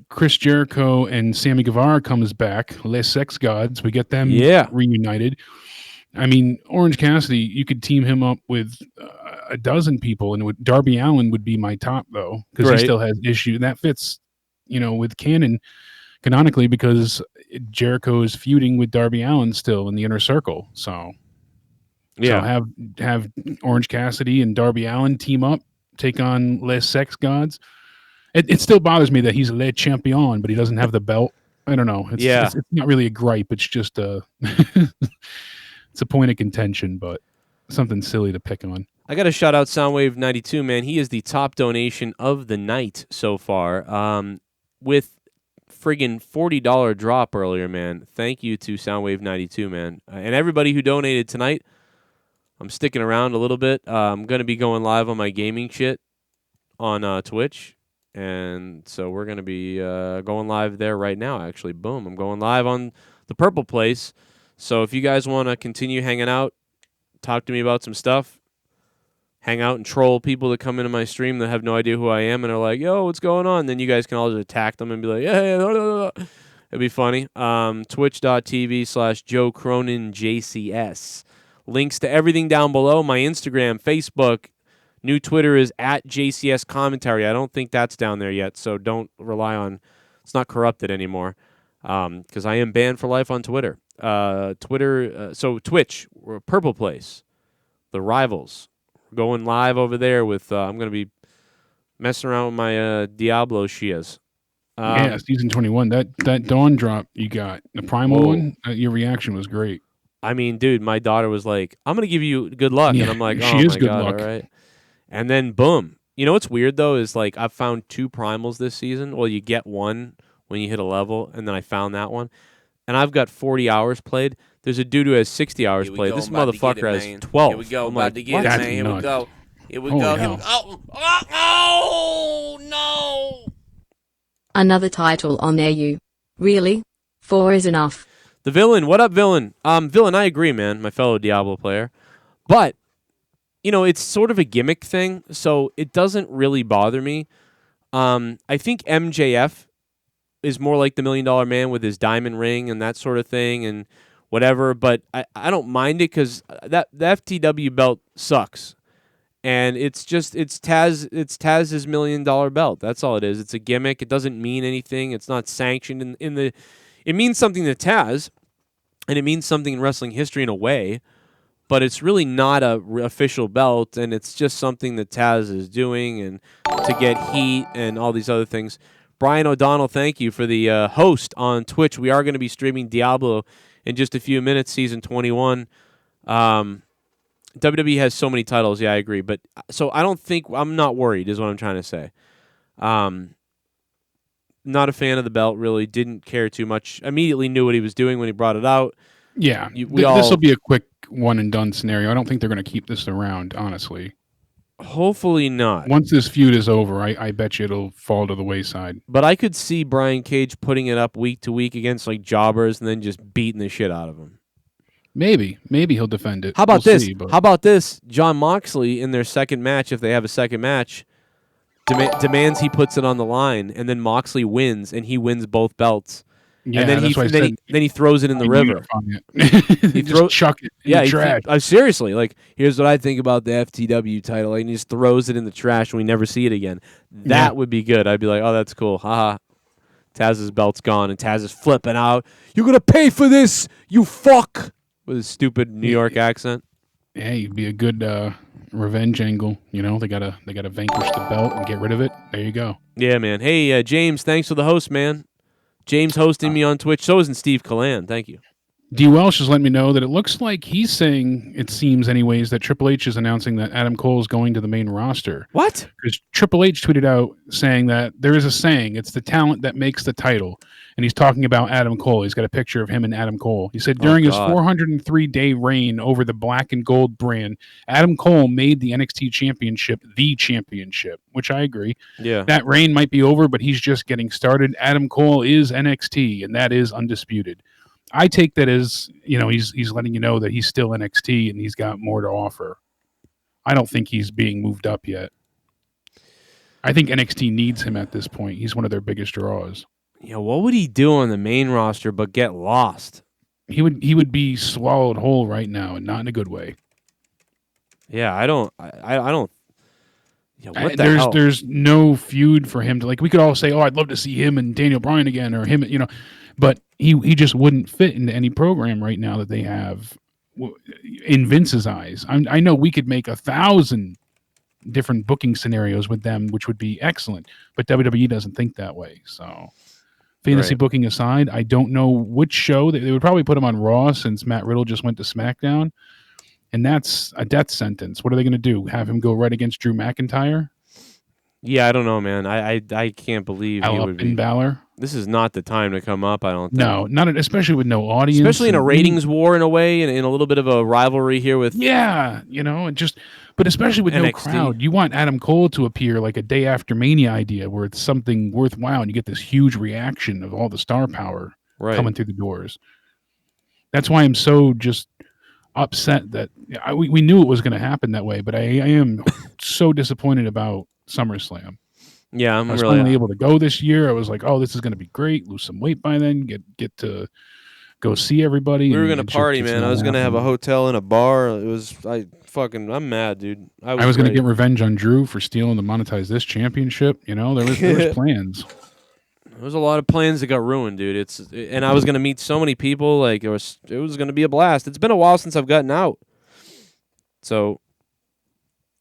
Chris Jericho and Sammy Guevara comes back, Les Sex Gods, we get them reunited. I mean, Orange Cassidy, you could team him up with a dozen people, and Darby Allin would be my top though, because he still has issue. That fits, with canonically, because Jericho is feuding with Darby Allin still in the Inner Circle. So have Orange Cassidy and Darby Allin team up, take on Les Sex Gods. It still bothers me that he's Le Champion, but he doesn't have the belt. I don't know. It's not really a gripe. It's just it's a point of contention, but something silly to pick on. I got to shout out Soundwave 92, man. He is the top donation of the night so far. With friggin' $40 drop earlier, man. Thank you to Soundwave 92, man. And everybody who donated tonight. I'm sticking around a little bit. I'm going to be going live on my gaming shit on Twitch. And so we're going to be going live there right now, actually. Boom. I'm going live on the Purple Place. So if you guys want to continue hanging out, talk to me about some stuff, hang out and troll people that come into my stream that have no idea who I am and are like, yo, what's going on? Then you guys can all just attack them and be like, yeah, it'd be funny. Twitch.tv/Joe Cronin JCS. Links to everything down below. My Instagram, Facebook, new Twitter is @JCS Commentary. I don't think that's down there yet, so don't rely on. It's not corrupted anymore, because I am banned for life on Twitter. So Twitch, we're Purple Place, the Rivals. We're going live over there with. I'm going to be messing around with my Diablo Shias. Yeah, season 21. That Dawn drop you got, the primal one. Your reaction was great. I mean, dude, my daughter was like, "I'm going to give you good luck," and I'm like, "Oh she is my good God, luck. all right." And then boom. You know what's weird though is like I've found 2 primals this season. Well, you get one when you hit a level, and then I found that one. And I've got 40 hours played. There's a dude who has 60 hours played. This motherfucker has 12. Here we go. I'm About like, to get what? it, man. Here we go. Here we go. Here we go. Oh, no. Another title on there, you. Really? 4 is enough. The Villain. What up, Villain? Villain, I agree, man, my fellow Diablo player. But, it's sort of a gimmick thing, so it doesn't really bother me. I think MJF is more like the $1 Million Man with his diamond ring and that sort of thing and whatever, but I don't mind it because the FTW belt sucks. And it's Taz's $1 million belt. That's all it is. It's a gimmick. It doesn't mean anything. It's not sanctioned in the. It means something to Taz, and it means something in wrestling history in a way, but it's really not a official belt, and it's just something that Taz is doing and to get heat and all these other things. Brian O'Donnell, thank you for the host on Twitch. We are going to be streaming Diablo in just a few minutes, season 21. WWE has so many titles. Yeah, I agree. But so I'm not worried is what I'm trying to say. Not a fan of the belt, really. Didn't care too much. Immediately knew what he was doing when he brought it out. Yeah. This will be a quick one and done scenario. I don't think they're going to keep this around, honestly. Hopefully not. Once this feud is over, I bet you it'll fall to the wayside. But I could see Brian Cage putting it up week to week against like jobbers and then just beating the shit out of him. Maybe he'll defend it. How about this? How about this? John Moxley in their second match, if they have a second match, demands he puts it on the line, and then Moxley wins, and he wins both belts. Yeah, and then he throws it in the river. He just chuck it in the trash. Seriously, like, here's what I think about the FTW title. And he just throws it in the trash, and we never see it again. That would be good. I'd be like, oh, that's cool. Haha. Taz's belt's gone, and Taz is flipping out. You're going to pay for this, you fuck! With his stupid New York accent. Yeah, you'd be a good revenge angle. You know, they gotta vanquish the belt and get rid of it. There you go. Yeah, man. Hey, James, thanks for the host, man. James hosting me on Twitch. So isn't Steve Calan. Thank you. Dwelsh has let me know that it looks like he's saying, it seems anyways, that Triple H is announcing that Adam Cole is going to the main roster. What? Because Triple H tweeted out saying that there is a saying, it's the talent that makes the title. And he's talking about Adam Cole. He's got a picture of him and Adam Cole. He said during his 403-day reign over the black and gold brand, Adam Cole made the NXT championship the championship, which I agree. Yeah. That reign might be over, but he's just getting started. Adam Cole is NXT, and that is undisputed. I take that as, you know, he's letting you know that he's still NXT and he's got more to offer. I don't think he's being moved up yet. I think NXT needs him at this point. He's one of their biggest draws. Yeah, what would he do on the main roster but get lost? He would be swallowed whole right now, and not in a good way. Yeah, I don't. Yeah, what the hell? There's no feud for him to, like. We could all say, "Oh, I'd love to see him and Daniel Bryan again," or him, you know, but he just wouldn't fit into any program right now that they have in Vince's eyes. I know we could make 1,000 different booking scenarios with them, which would be excellent, but WWE doesn't think that way. So, fantasy booking aside, I don't know which show they would probably put him on Raw since Matt Riddle just went to SmackDown, and that's a death sentence. What are they going to do? Have him go right against Drew McIntyre? Yeah, I don't know, man. I can't believe he would be. Balor. This is not the time to come up, I don't think. No, especially with no audience. Especially in a ratings war in a way, and in a little bit of a rivalry here with... Yeah, you know, but especially with NXT. No crowd. You want Adam Cole to appear like a Day After Mania idea where it's something worthwhile and you get this huge reaction of all the star power coming through the doors. That's why I'm so just upset that... we knew it was going to happen that way, but I am so disappointed about SummerSlam. Yeah, I was finally able to go this year. I was like, "Oh, this is going to be great. Lose some weight by then. Get to go see everybody." We were going to party, man. I was going to have a hotel and a bar. I'm mad, dude. I was going to get revenge on Drew for stealing the Monetize This championship. You know, there was plans. There was a lot of plans that got ruined, dude. And I was going to meet so many people. Like it was going to be a blast. It's been a while since I've gotten out. So,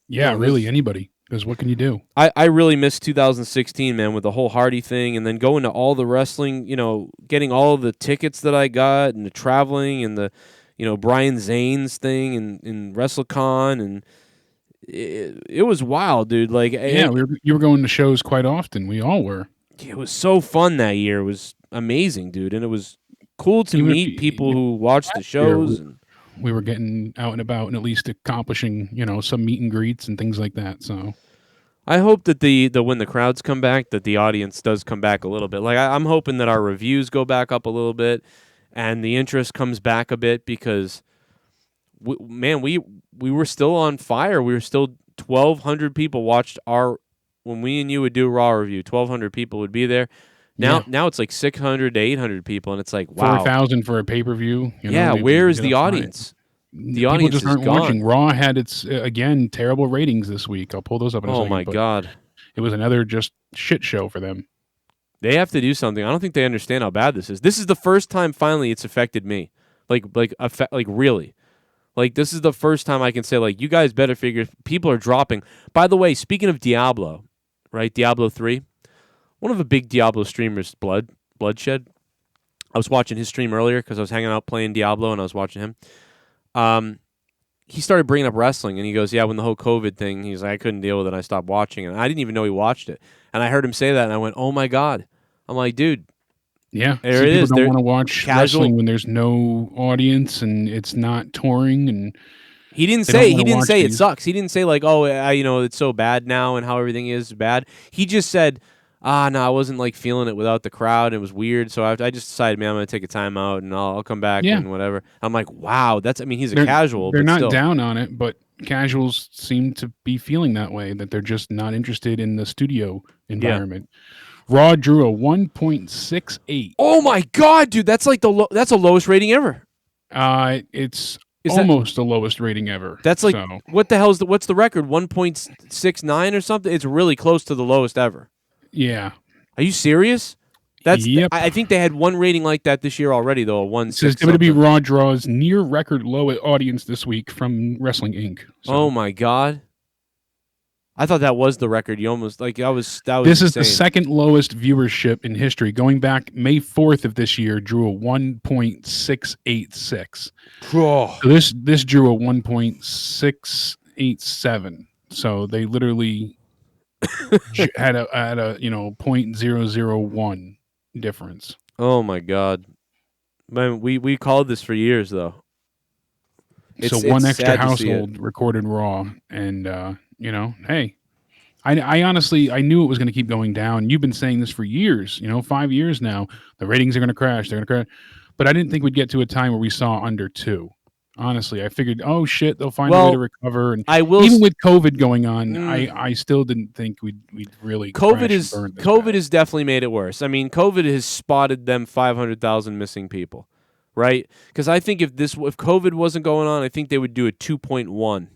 yeah, really, anybody. Because what can you do? I really missed 2016, man, with the whole Hardy thing, and then going to all the wrestling, you know, getting all of the tickets that I got, and the traveling, and the, you know, Brian Zane's thing, and WrestleCon, and it was wild, dude. Like, yeah, you were going to shows quite often. We all were. It was so fun that year. It was amazing, dude, and it was cool to meet people who watched the shows. We were getting out and about and at least accomplishing, you know, some meet and greets and things like that. So I hope that when the crowds come back, that the audience does come back a little bit. Like I'm hoping that our reviews go back up a little bit and the interest comes back a bit because, we were still on fire. We were still 1,200 people watched when we and you would do a Raw review. 1,200 people would be there. Now it's like 600 to 800 people, and it's like, wow. 4,000 for a pay-per-view. Where is the audience? The audience just is aren't gone. watching. Raw had its again terrible ratings this week. I'll pull those up in a second. Oh my God. It was another just shit show for them. They have to do something. I don't think they understand how bad this is. This is the first time finally it's affected me. Like really. Like, this is the first time I can say, like, you guys better figure, people are dropping. By the way, speaking of Diablo, right, Diablo 3, one of the big Diablo streamers, Bloodshed, I was watching his stream earlier because I was hanging out playing Diablo and I was watching him. He started bringing up wrestling, and he goes, yeah, when the whole COVID thing, he's like, I couldn't deal with it, and I stopped watching it. And I didn't even know he watched it. And I heard him say that, and I went, oh, my God. I'm like, dude. Yeah, there it is. People don't want to watch casual wrestling when there's no audience and it's not touring. And he didn't say it sucks. He didn't say like, oh, it's so bad now and how everything is bad. He just said, no, I wasn't like feeling it without the crowd. It was weird, so I just decided, man, I'm gonna take a time out and I'll come back and whatever. I'm like, wow, he's a casual. They're but not still. down on it, but casuals seem to be feeling that way, that they're just not interested in the studio environment. Yeah. Raw drew a 1.68. Oh my God, dude, that's like that's the lowest rating ever. It's almost the lowest rating ever. That's like what the hell's what's the record? 1.69 or something? It's really close to the lowest ever. Yeah. Are you serious? I think they had one rating like that this year already, though. It says WWE Raw draws near record low audience this week from Wrestling Inc. So. Oh my God. I thought that was the record. You almost that was. This is insane. the second lowest viewership in history. Going back May 4th of this year, drew a 1.686. Oh. So this drew a 1.687. So they literally had a 0.001 difference. Oh my God, man! We called this for years though. So one extra household recorded Raw, and hey, I honestly knew it was going to keep going down. You've been saying this for years, 5 years now. The ratings are going to crash. They're going to crash, but I didn't think we'd get to a time where we saw under 2. Honestly, I figured, oh shit, they'll find a way to recover. And even with COVID going on, I still didn't think we'd really. COVID has definitely made it worse. I mean, COVID has spotted them 500,000 missing people, right? Because I think if COVID wasn't going on, I think they would do a 2.1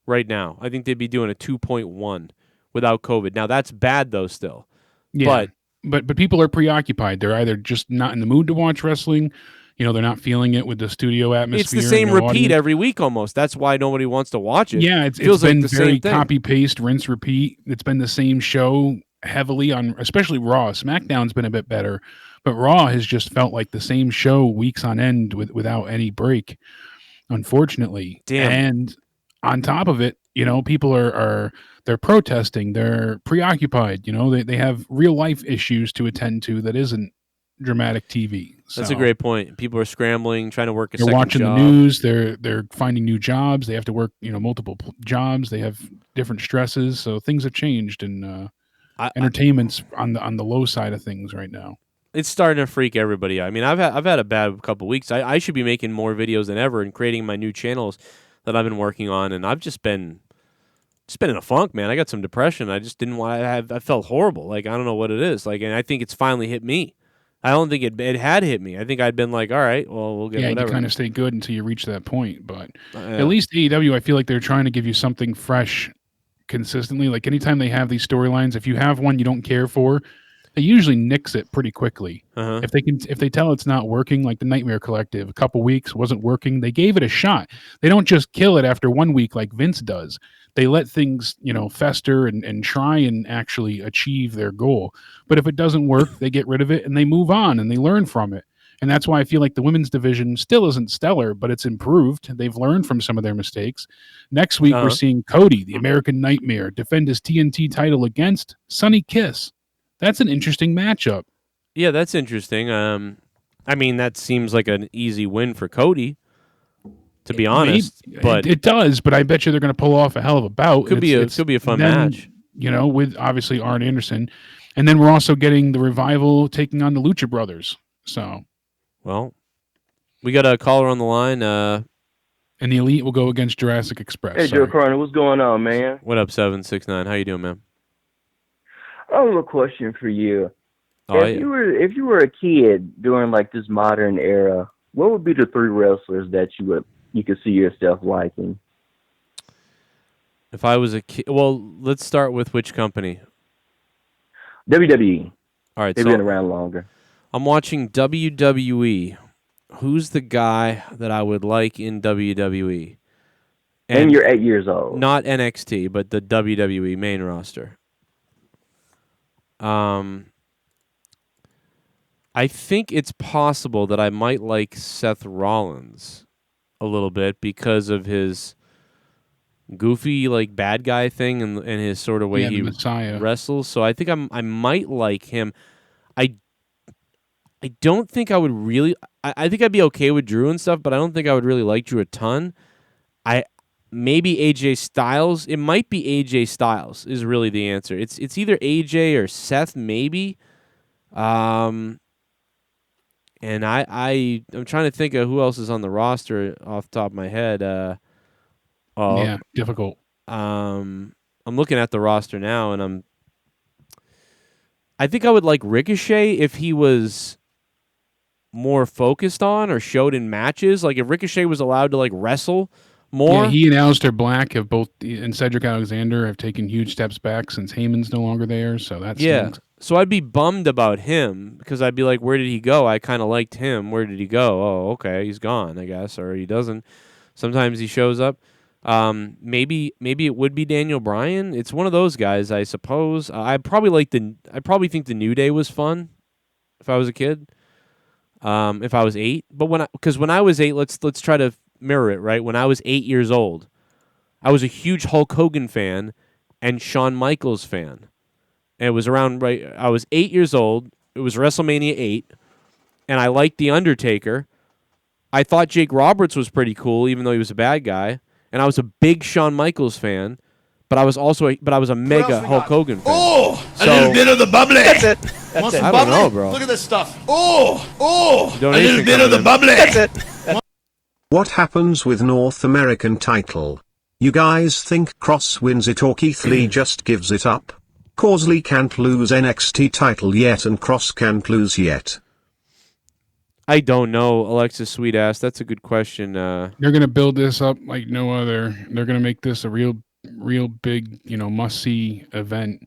right now. I think they'd be doing a 2.1 without COVID. Now that's bad though, still. Yeah, but people are preoccupied. They're either just not in the mood to watch wrestling. They're not feeling it with the studio atmosphere. It's the same repeat every week almost. That's why nobody wants to watch it. Yeah, it's been very copy-paste, rinse, repeat. It's been the same show heavily on, especially Raw. SmackDown's been a bit better, but Raw has just felt like the same show weeks on end without any break, unfortunately. Damn. And on top of it, people they're protesting. They're preoccupied. They have real-life issues to attend to that isn't dramatic TV. That's a great point. People are scrambling, trying to work a second job. They're watching the news. They're finding new jobs. They have to work, multiple jobs. They have different stresses. So things have changed, and entertainment's on the low side of things right now. It's starting to freak everybody out. I mean, I've had a bad couple weeks. I should be making more videos than ever and creating my new channels that I've been working on, and I've just been in a funk, man. I got some depression. I just didn't want to I felt horrible. Like, I don't know what it is. Like, and I think it's finally hit me. I don't think it had hit me. I think I'd been like, all right, well, we'll get whatever. Yeah, you kind of stay good until you reach that point. But at least AEW, I feel like they're trying to give you something fresh consistently. Like anytime they have these storylines, if you have one you don't care for, they usually nix it pretty quickly. Uh-huh. If they tell it's not working, like the Nightmare Collective, a couple weeks wasn't working, they gave it a shot. They don't just kill it after 1 week like Vince does. They let things, fester and try and actually achieve their goal. But if it doesn't work, they get rid of it and they move on and they learn from it. And that's why I feel like the women's division still isn't stellar, but it's improved. They've learned from some of their mistakes. Next week, we're seeing Cody, the American Nightmare, defend his TNT title against Sonny Kiss. That's an interesting matchup. Yeah, that's interesting. I mean, that seems like an easy win for Cody, to be honest. But it does, but I bet you they're going to pull off a hell of a bout. Could be a fun match. With obviously Arn Anderson. And then we're also getting the Revival taking on the Lucha Brothers. So, well, we got a caller on the line. And the Elite will go against Jurassic Express. Hey, Joe Cronin, what's going on, man? What up, 769? How you doing, man? I have a question for you. If you were a kid during like this modern era, what would be the 3 wrestlers that you would you could see yourself liking? If I was a kid, well, let's start with which company. WWE. All right, They've so been around longer. I'm watching WWE. Who's the guy that I would like in WWE? And you're 8 years old. Not NXT, but the WWE main roster. I think it's possible that I might like Seth Rollins a little bit because of his goofy, like, bad guy thing and his sort of way he wrestles. So I think I might like him. I don't think I would really. I think I'd be okay with Drew and stuff, but I don't think I would really like Drew a ton. Maybe AJ Styles. It might be AJ Styles is really the answer. It's either AJ or Seth, maybe. And I'm trying to think of who else is on the roster off the top of my head. Yeah, difficult. I'm looking at the roster now, and I think I would like Ricochet if he was more focused on or showed in matches. Like if Ricochet was allowed to like wrestle more. Yeah, he and Aleister Black have both, and Cedric Alexander have taken huge steps back since Heyman's no longer there. So that's So I'd be bummed about him because I'd be like, where did he go? I kind of liked him. Where did he go? Oh, okay, he's gone, I guess, or he doesn't. Sometimes he shows up. Maybe it would be Daniel Bryan. It's one of those guys, I suppose. I probably think the New Day was fun if I was a kid. If I was 8, but when I was 8, let's try to mirror it, right? When I was 8 years old, I was a huge Hulk Hogan fan and Shawn Michaels fan. And it was around I was 8 years old. It was WrestleMania 8, and I liked The Undertaker. I thought Jake Roberts was pretty cool, even though he was a bad guy. And I was a big Shawn Michaels fan, but I was a mega Hulk Hogan fan. Oh, a little bit of the bubbly. That's it. Want some I bubbly? don't know, bro. Look at this stuff. Oh, a Donation little bit of the coming in. bubbly. That's it. What happens with North American title? You guys think Cross wins it or Keith Lee just gives it up? Cause Lee can't lose NXT title yet and Cross can't lose yet. I don't know, Alexis Sweetass. That's a good question. They're going to build this up like no other. They're going to make this a real big, must-see event.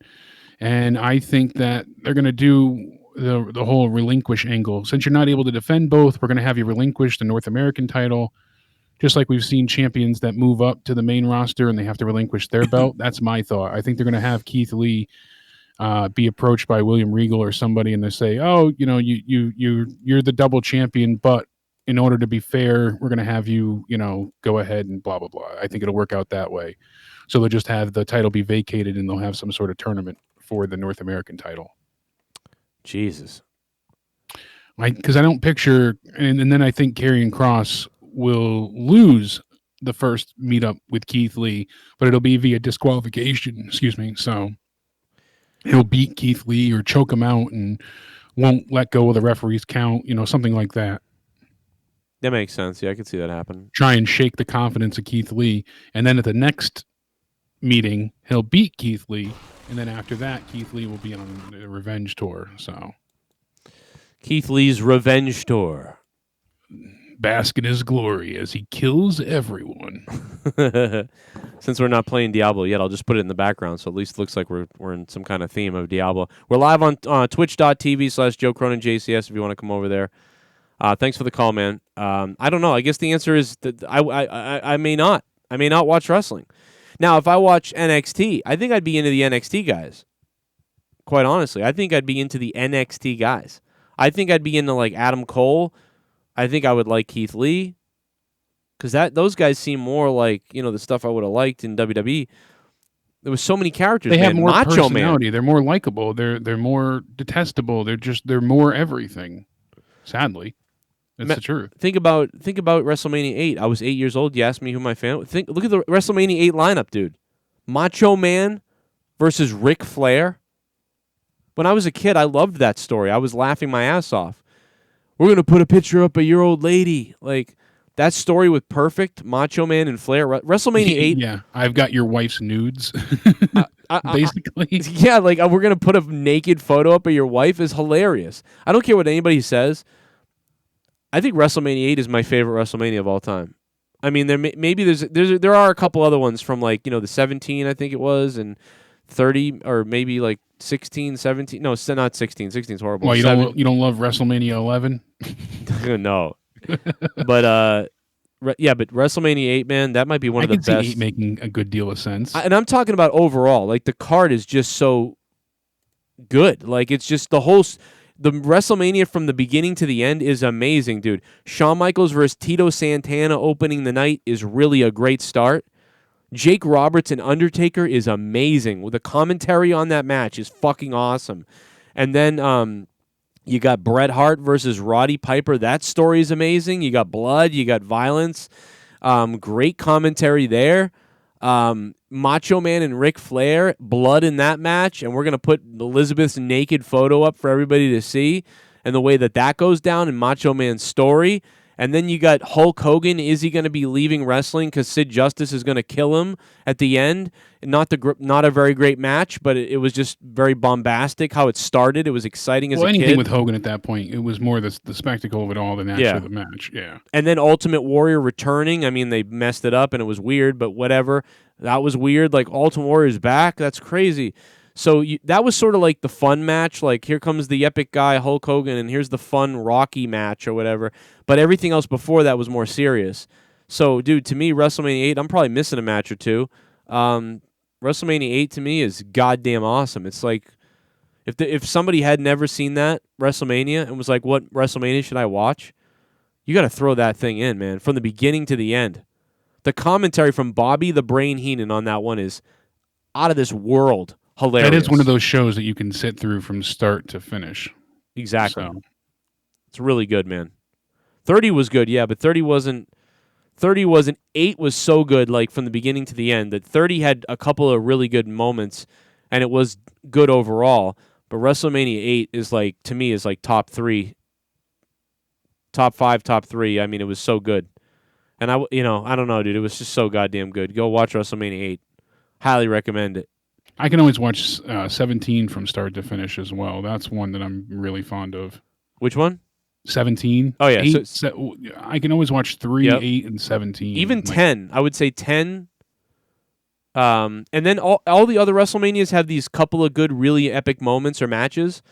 And I think that they're going to do the whole relinquish angle. Since you're not able to defend both, we're going to have you relinquish the North American title, just like we've seen champions that move up to the main roster and they have to relinquish their belt. That's my thought. I think they're going to have Keith Lee be approached by William Regal or somebody, and they say, "Oh, you're the double champion, but in order to be fair, we're going to have you, go ahead and blah blah blah." I think it'll work out that way. So they'll just have the title be vacated, and they'll have some sort of tournament for the North American title. Jesus, because I don't picture, and then I think Karrion Kross will lose the first meetup with Keith Lee, but it'll be via disqualification. Excuse me. So he'll beat Keith Lee or choke him out and won't let go of the referee's count, something like that. That makes sense. Yeah, I could see that happen. Try and shake the confidence of Keith Lee. And then at the next meeting, he'll beat Keith Lee. And then after that, Keith Lee will be on a revenge tour. So Keith Lee's revenge tour. Bask in his glory as he kills everyone. Since we're not playing Diablo yet, I'll just put it in the background so at least it looks like we're in some kind of theme of Diablo. We're live on twitch.tv/JoeCroninJCS if you want to come over there. Thanks for the call, man. I don't know. I guess the answer is that I may not. I may not watch wrestling. Now, if I watch NXT, I think I'd be into the NXT guys. Quite honestly, I think I'd be into the NXT guys. I think I'd be into like Adam Cole. I think I would like Keith Lee. Because those guys seem more like, the stuff I would have liked in WWE. There was so many characters. They have more Macho personality. Man. They're more likable. They're more detestable. They're more everything. Sadly, that's the truth. Think about WrestleMania 8. I was 8 years old. You asked me who my fan. Look at the WrestleMania 8 lineup, dude. Macho Man versus Ric Flair. When I was a kid, I loved that story. I was laughing my ass off. We're gonna put a picture up of your old lady. Like that story was perfect. Macho Man and Flair. WrestleMania 8. Yeah, I've got your wife's nudes. Basically, yeah. Like we're gonna put a naked photo up of your wife is hilarious. I don't care what anybody says. I think WrestleMania 8 is my favorite WrestleMania of all time. I mean, maybe there are a couple other ones from like the 17, I think it was, and 30, or maybe like 16, 17. No, not 16. 16 is horrible. Well, you don't love WrestleMania 11? No, but but WrestleMania 8, man, that might be one of the best. I can see 8 making a good deal of sense. And I'm talking about overall. Like the card is just so good. Like it's just the WrestleMania from the beginning to the end is amazing, dude. Shawn Michaels versus Tito Santana opening the night is really a great start. Jake Roberts and Undertaker is amazing. The commentary on that match is fucking awesome. And then you got Bret Hart versus Roddy Piper. That story is amazing. You got blood. You got violence. Great commentary there. Macho Man and Ric Flair, blood in that match, and we're going to put Elizabeth's naked photo up for everybody to see, and the way that goes down in Macho Man's story. And then you got Hulk Hogan. Is he going to be leaving wrestling because Sid Justice is going to kill him at the end? Not a very great match, but it was just very bombastic how it started. It was exciting as a kid. Anything with Hogan at that point, it was more the spectacle of it all than actually the match. Yeah. And then Ultimate Warrior returning. I mean, they messed it up and it was weird, but whatever. That was weird. Like Ultimate Warrior's back. That's crazy. So that was sort of like the fun match. Like, here comes the epic guy, Hulk Hogan, and here's the fun Rocky match or whatever. But everything else before that was more serious. So, dude, to me, WrestleMania 8, I'm probably missing a match or two. WrestleMania 8 to me is goddamn awesome. It's like, if somebody had never seen that WrestleMania and was like, what WrestleMania should I watch? You got to throw that thing in, man, from the beginning to the end. The commentary from Bobby the Brain Heenan on that one is out of this world. Hilarious. That is one of those shows that you can sit through from start to finish. Exactly. So. It's really good, man. 30 was good, yeah, but 30 wasn't. 8 was so good, like from the beginning to the end, that 30 had a couple of really good moments, and it was good overall. But WrestleMania 8 is like, to me, is like top 3, top 5, top 3. I mean, it was so good, and I don't know, dude. It was just so goddamn good. Go watch WrestleMania 8. Highly recommend it. I can always watch 17 from start to finish as well. That's one that I'm really fond of. Which one? 17. Oh, yeah. 8, I can always watch 3, 8, and 17. Even 10. I would say 10. And then all the other WrestleManias have these couple of good, really epic moments or matches,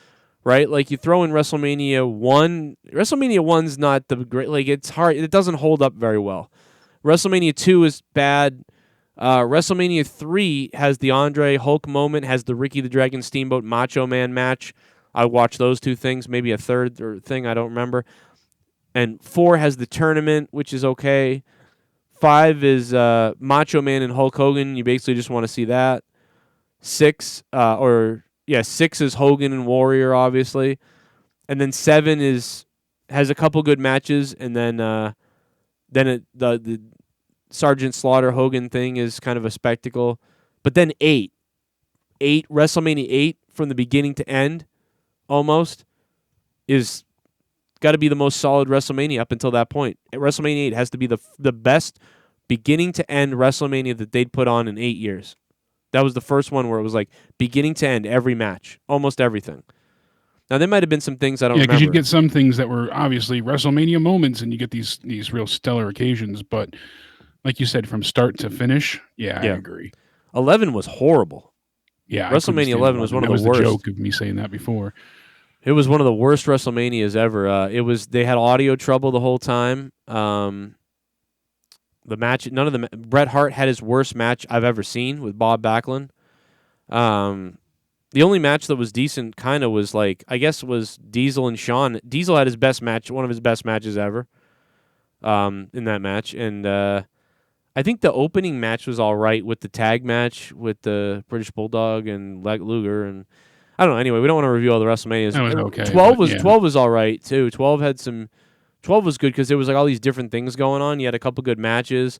right? Like you throw in WrestleMania 1. WrestleMania 1's not the great. Like it's hard. It doesn't hold up very well. WrestleMania 2 is bad. WrestleMania 3 has the Andre Hulk moment, has the Ricky the Dragon Steamboat Macho Man match. I watched those two things, maybe a third or thing, I don't remember. And 4 has the tournament, which is okay. 5 is Macho Man and Hulk Hogan. You basically just want to see that. 6 is Hogan and Warrior, obviously. And then 7 has a couple good matches, and then the Sergeant Slaughter Hogan thing is kind of a spectacle. But then 8, WrestleMania 8 from the beginning to end, almost, is got to be the most solid WrestleMania up until that point. WrestleMania 8 has to be the best beginning to end WrestleMania that they'd put on in 8 years. That was the first one where it was like beginning to end, every match, almost everything. Now, there might have been some things I don't remember. Yeah, because you'd get some things that were obviously WrestleMania moments, and you get these real stellar occasions, but like you said, from start to finish, I agree. 11 was horrible. Yeah, WrestleMania 11 was one of the worst. That was the joke of me saying that before. It was one of the worst WrestleManias ever. They had audio trouble the whole time. The match, Bret Hart had his worst match I've ever seen with Bob Backlund. The only match that was decent kind of was like, I guess, was Diesel and Shawn. Diesel had his best match, one of his best matches ever in that match. And I think the opening match was all right with the tag match with the British Bulldog and Luger. And I don't know. Anyway, we don't want to review all the WrestleManias. That was okay. 12 was all right, too. 12 was good because there was like all these different things going on. You had a couple good matches.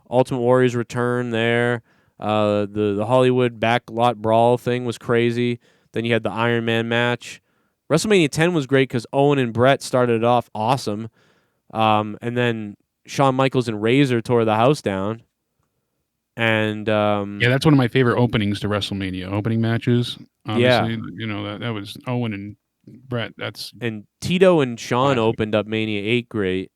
Ultimate Warrior's return there. The Hollywood backlot brawl thing was crazy. Then you had the Iron Man match. WrestleMania 10 was great because Owen and Brett started it off awesome. And then Shawn Michaels and Razor tore the house down. And that's one of my favorite openings to WrestleMania. Opening matches. Obviously, that was Owen and Brett. And Tito and Shawn opened up Mania 8 great.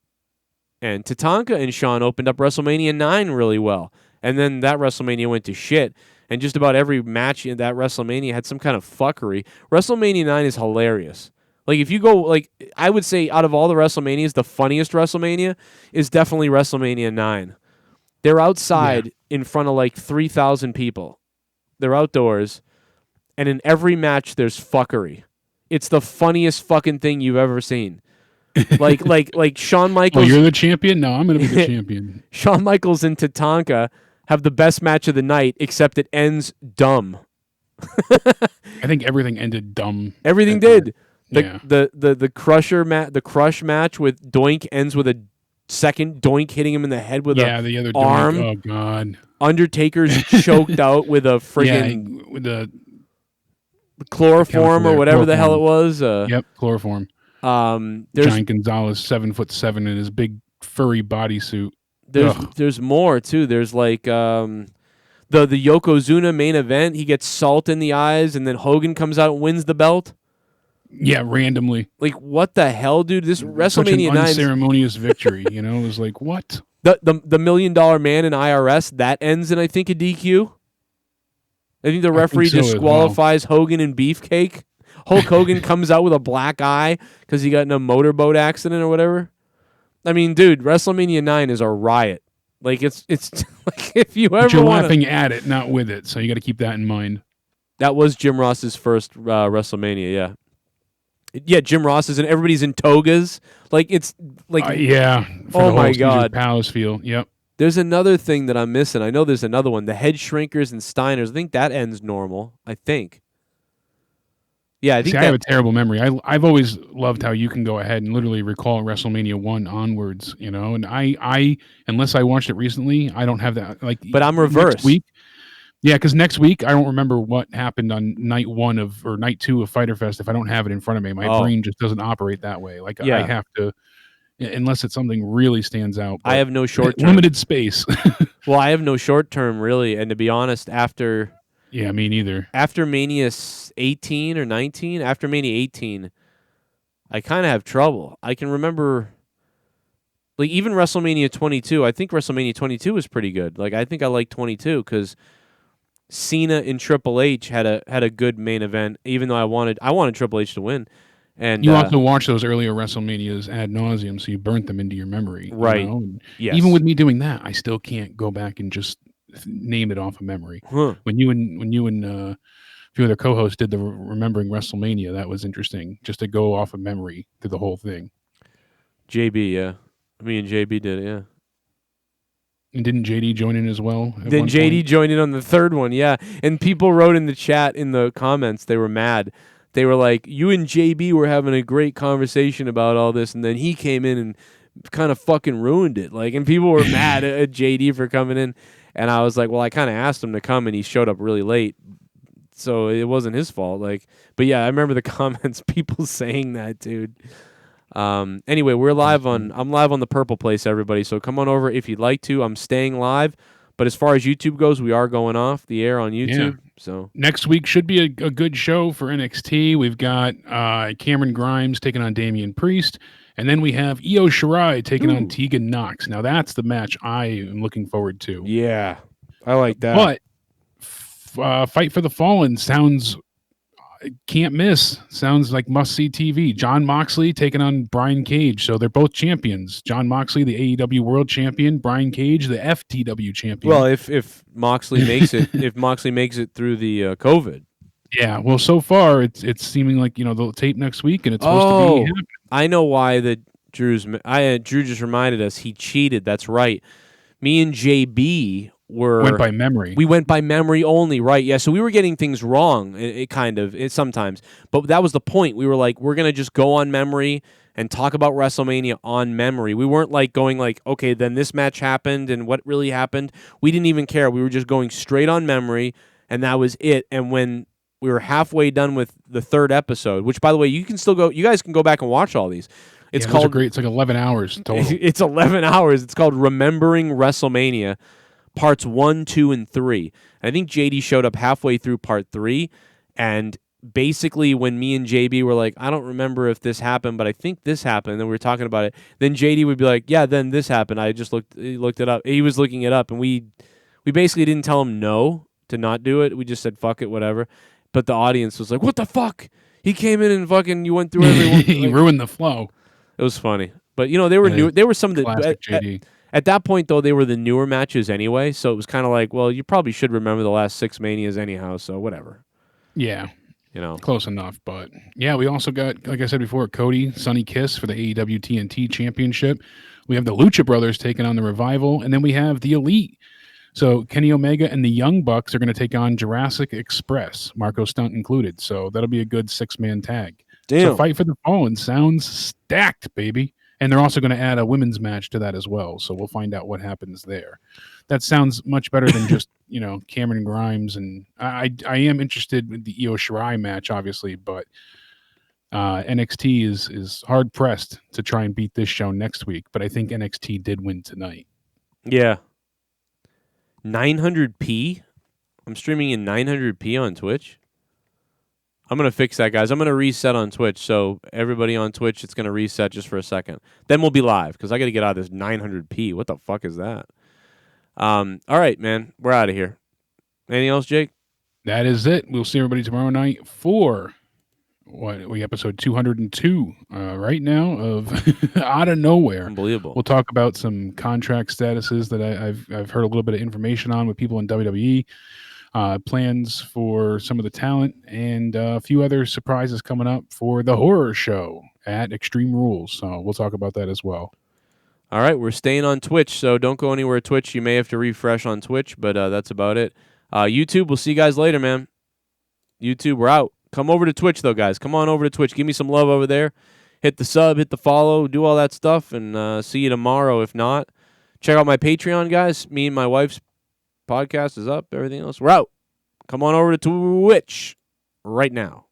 And Tatanka and Shawn opened up WrestleMania 9 really well. And then that WrestleMania went to shit. And just about every match in that WrestleMania had some kind of fuckery. WrestleMania 9 is hilarious. Like, if you go, like, I would say out of all the WrestleManias, the funniest WrestleMania is definitely WrestleMania 9. They're outside in front of like 3,000 people. They're outdoors. And in every match, there's fuckery. It's the funniest fucking thing you've ever seen. like Shawn Michaels. Oh, you're the champion? No, I'm going to be the champion. Shawn Michaels and Tatanka have the best match of the night, except it ends dumb. I think everything ended dumb. Everything did. Yeah. The crush match with Doink ends with a second Doink hitting him in the head with the other arm. Doink. Oh God. Undertaker's choked out with a friggin' with the chloroform or whatever the hell it was. Yep, chloroform. Giant Gonzalez, 7'7" in his big furry bodysuit. There's more too. There's like the Yokozuna main event. He gets salt in the eyes, and then Hogan comes out and wins the belt. Yeah, randomly. Like, what the hell, dude? This WrestleMania Such an 9 unceremonious victory. You know, it was like, what? The $1 million man in IRS that ends in, I think, a DQ. I think the referee disqualifies Hogan and Beefcake. Hulk Hogan comes out with a black eye because he got in a motorboat accident or whatever. I mean, dude, WrestleMania 9 is a riot. Like, it's like, if you ever you're laughing at it, not with it. So you got to keep that in mind. That was Jim Ross's first WrestleMania. Yeah. Yeah, Jim Ross is, and everybody's in togas. Like, it's like, yeah. Oh my God, Palace feel. Yep. There's another thing that I'm missing. I know there's another one. The Head Shrinkers and Steiners. I think that ends normal. I think. Yeah, I think. I have a terrible memory. I've always loved how you can go ahead and literally recall WrestleMania 1 onwards. You know, and I unless I watched it recently, I don't have that. Like, but I'm reversed. Next week, yeah, because next week I don't remember what happened on night 1 or night 2 of Fyter Fest if I don't have it in front of me. My brain just doesn't operate that way. Like, I have to, unless it's something really stands out. I have no short term. Limited space. Well, I have no short term really, and to be honest, after. Yeah, me neither. After Mania 18 or 19, after Mania 18, I kind of have trouble. I can remember, like, even WrestleMania 22. I think WrestleMania 22 was pretty good. Like, I think I like 22 because Cena and Triple H had a good main event. Even though I wanted Triple H to win. And you also watch those earlier WrestleManias ad nauseum, so you burnt them into your memory, right? You know? Yes. Even with me doing that, I still can't go back and just name it off of memory. Huh. When you and a few other co-hosts did the Remembering WrestleMania, that was interesting, just to go off of memory through the whole thing. JB, yeah, me and JB did it, yeah. And didn't JD join in as well? Then JD joined in on the third one, yeah. And people wrote in the chat, in the comments, they were mad. They were like, you and JB were having a great conversation about all this, and then he came in and kind of fucking ruined it. Like, and people were mad at JD for coming in. And I was like, well, I kind of asked him to come, and he showed up really late, so it wasn't his fault. Like, but yeah, I remember the comments, people saying that, dude. Anyway, I'm live on the Purple Place, everybody. So come on over if you'd like to. I'm staying live, but as far as YouTube goes, we are going off the air on YouTube. Yeah. So next week should be a good show for NXT. We've got Cameron Grimes taking on Damian Priest. And then we have Io Shirai taking on Tegan Knox. Now, that's the match I am looking forward to. Yeah, I like that. But Fight for the Fallen sounds, can't miss. Sounds like must-see TV. Jon Moxley taking on Brian Cage. So they're both champions. Jon Moxley, the AEW World Champion. Brian Cage, the FTW Champion. Well, if Moxley makes it, through the COVID. Yeah, well, so far it's seeming like, you know, they'll tape next week and it's supposed to be happening. I know why Drew just reminded us he cheated. That's right. Me and JB went by memory. We went by memory only, right? Yeah. So we were getting things wrong. Sometimes, but that was the point. We were like, we're gonna just go on memory and talk about WrestleMania on memory. We weren't like going like, okay, then this match happened and what really happened. We didn't even care. We were just going straight on memory, and that was it. And when we were halfway done with the third episode, which, by the way, you guys can go back and watch all these. It's called great. It's like 11 hours total. It's 11 hours. It's called Remembering WrestleMania, parts 1, 2, and 3. And I think JD showed up halfway through part 3, and basically when me and JB were like, I don't remember if this happened, but I think this happened, and then we were talking about it. Then JD would be like, yeah, then this happened. I just looked it up. He was looking it up, and we basically didn't tell him no to not do it. We just said fuck it, whatever. But the audience was like, what the fuck? He came in and fucking you went through everyone. He ruined the flow. It was funny. But they were new. They were some of the Classic JD. At that point, though, they were the newer matches anyway, so it was kind of like, well, you probably should remember the last 6 Manias anyhow, so whatever. Yeah. Close enough. But, yeah, we also got, like I said before, Cody, Sonny Kiss for the AEW TNT Championship. We have the Lucha Brothers taking on the Revival, and then we have the Elite. So Kenny Omega and the Young Bucks are going to take on Jurassic Express, Marco Stunt included. So that'll be a good 6-man tag. Damn. So Fight for the Fallen sounds stacked, baby. And they're also going to add a women's match to that as well. So we'll find out what happens there. That sounds much better than just, Cameron Grimes. And I am interested in the Io Shirai match, obviously, but NXT is hard pressed to try and beat this show next week. But I think NXT did win tonight. Yeah. 900p? I'm streaming in 900p on Twitch. I'm going to fix that, guys. I'm going to reset on Twitch. So everybody on Twitch, it's going to reset just for a second. Then we'll be live because I got to get out of this 900p. What the fuck is that? All right, man. We're out of here. Anything else, Jake? That is it. We'll see everybody tomorrow night for episode 202 right now of Out of Nowhere. Unbelievable. We'll talk about some contract statuses that I've heard a little bit of information on with people in WWE. Plans for some of the talent and a few other surprises coming up for the horror show at Extreme Rules. So we'll talk about that as well. All right, we're staying on Twitch, so don't go anywhere. Twitch, you may have to refresh on Twitch, but that's about it. YouTube, we'll see you guys later, man. YouTube, we're out. Come over to Twitch, though, guys. Come on over to Twitch. Give me some love over there. Hit the sub, hit the follow, do all that stuff, and see you tomorrow. If not, check out my Patreon, guys. Me and my wife's podcast is up. Everything else, we're out. Come on over to Twitch right now.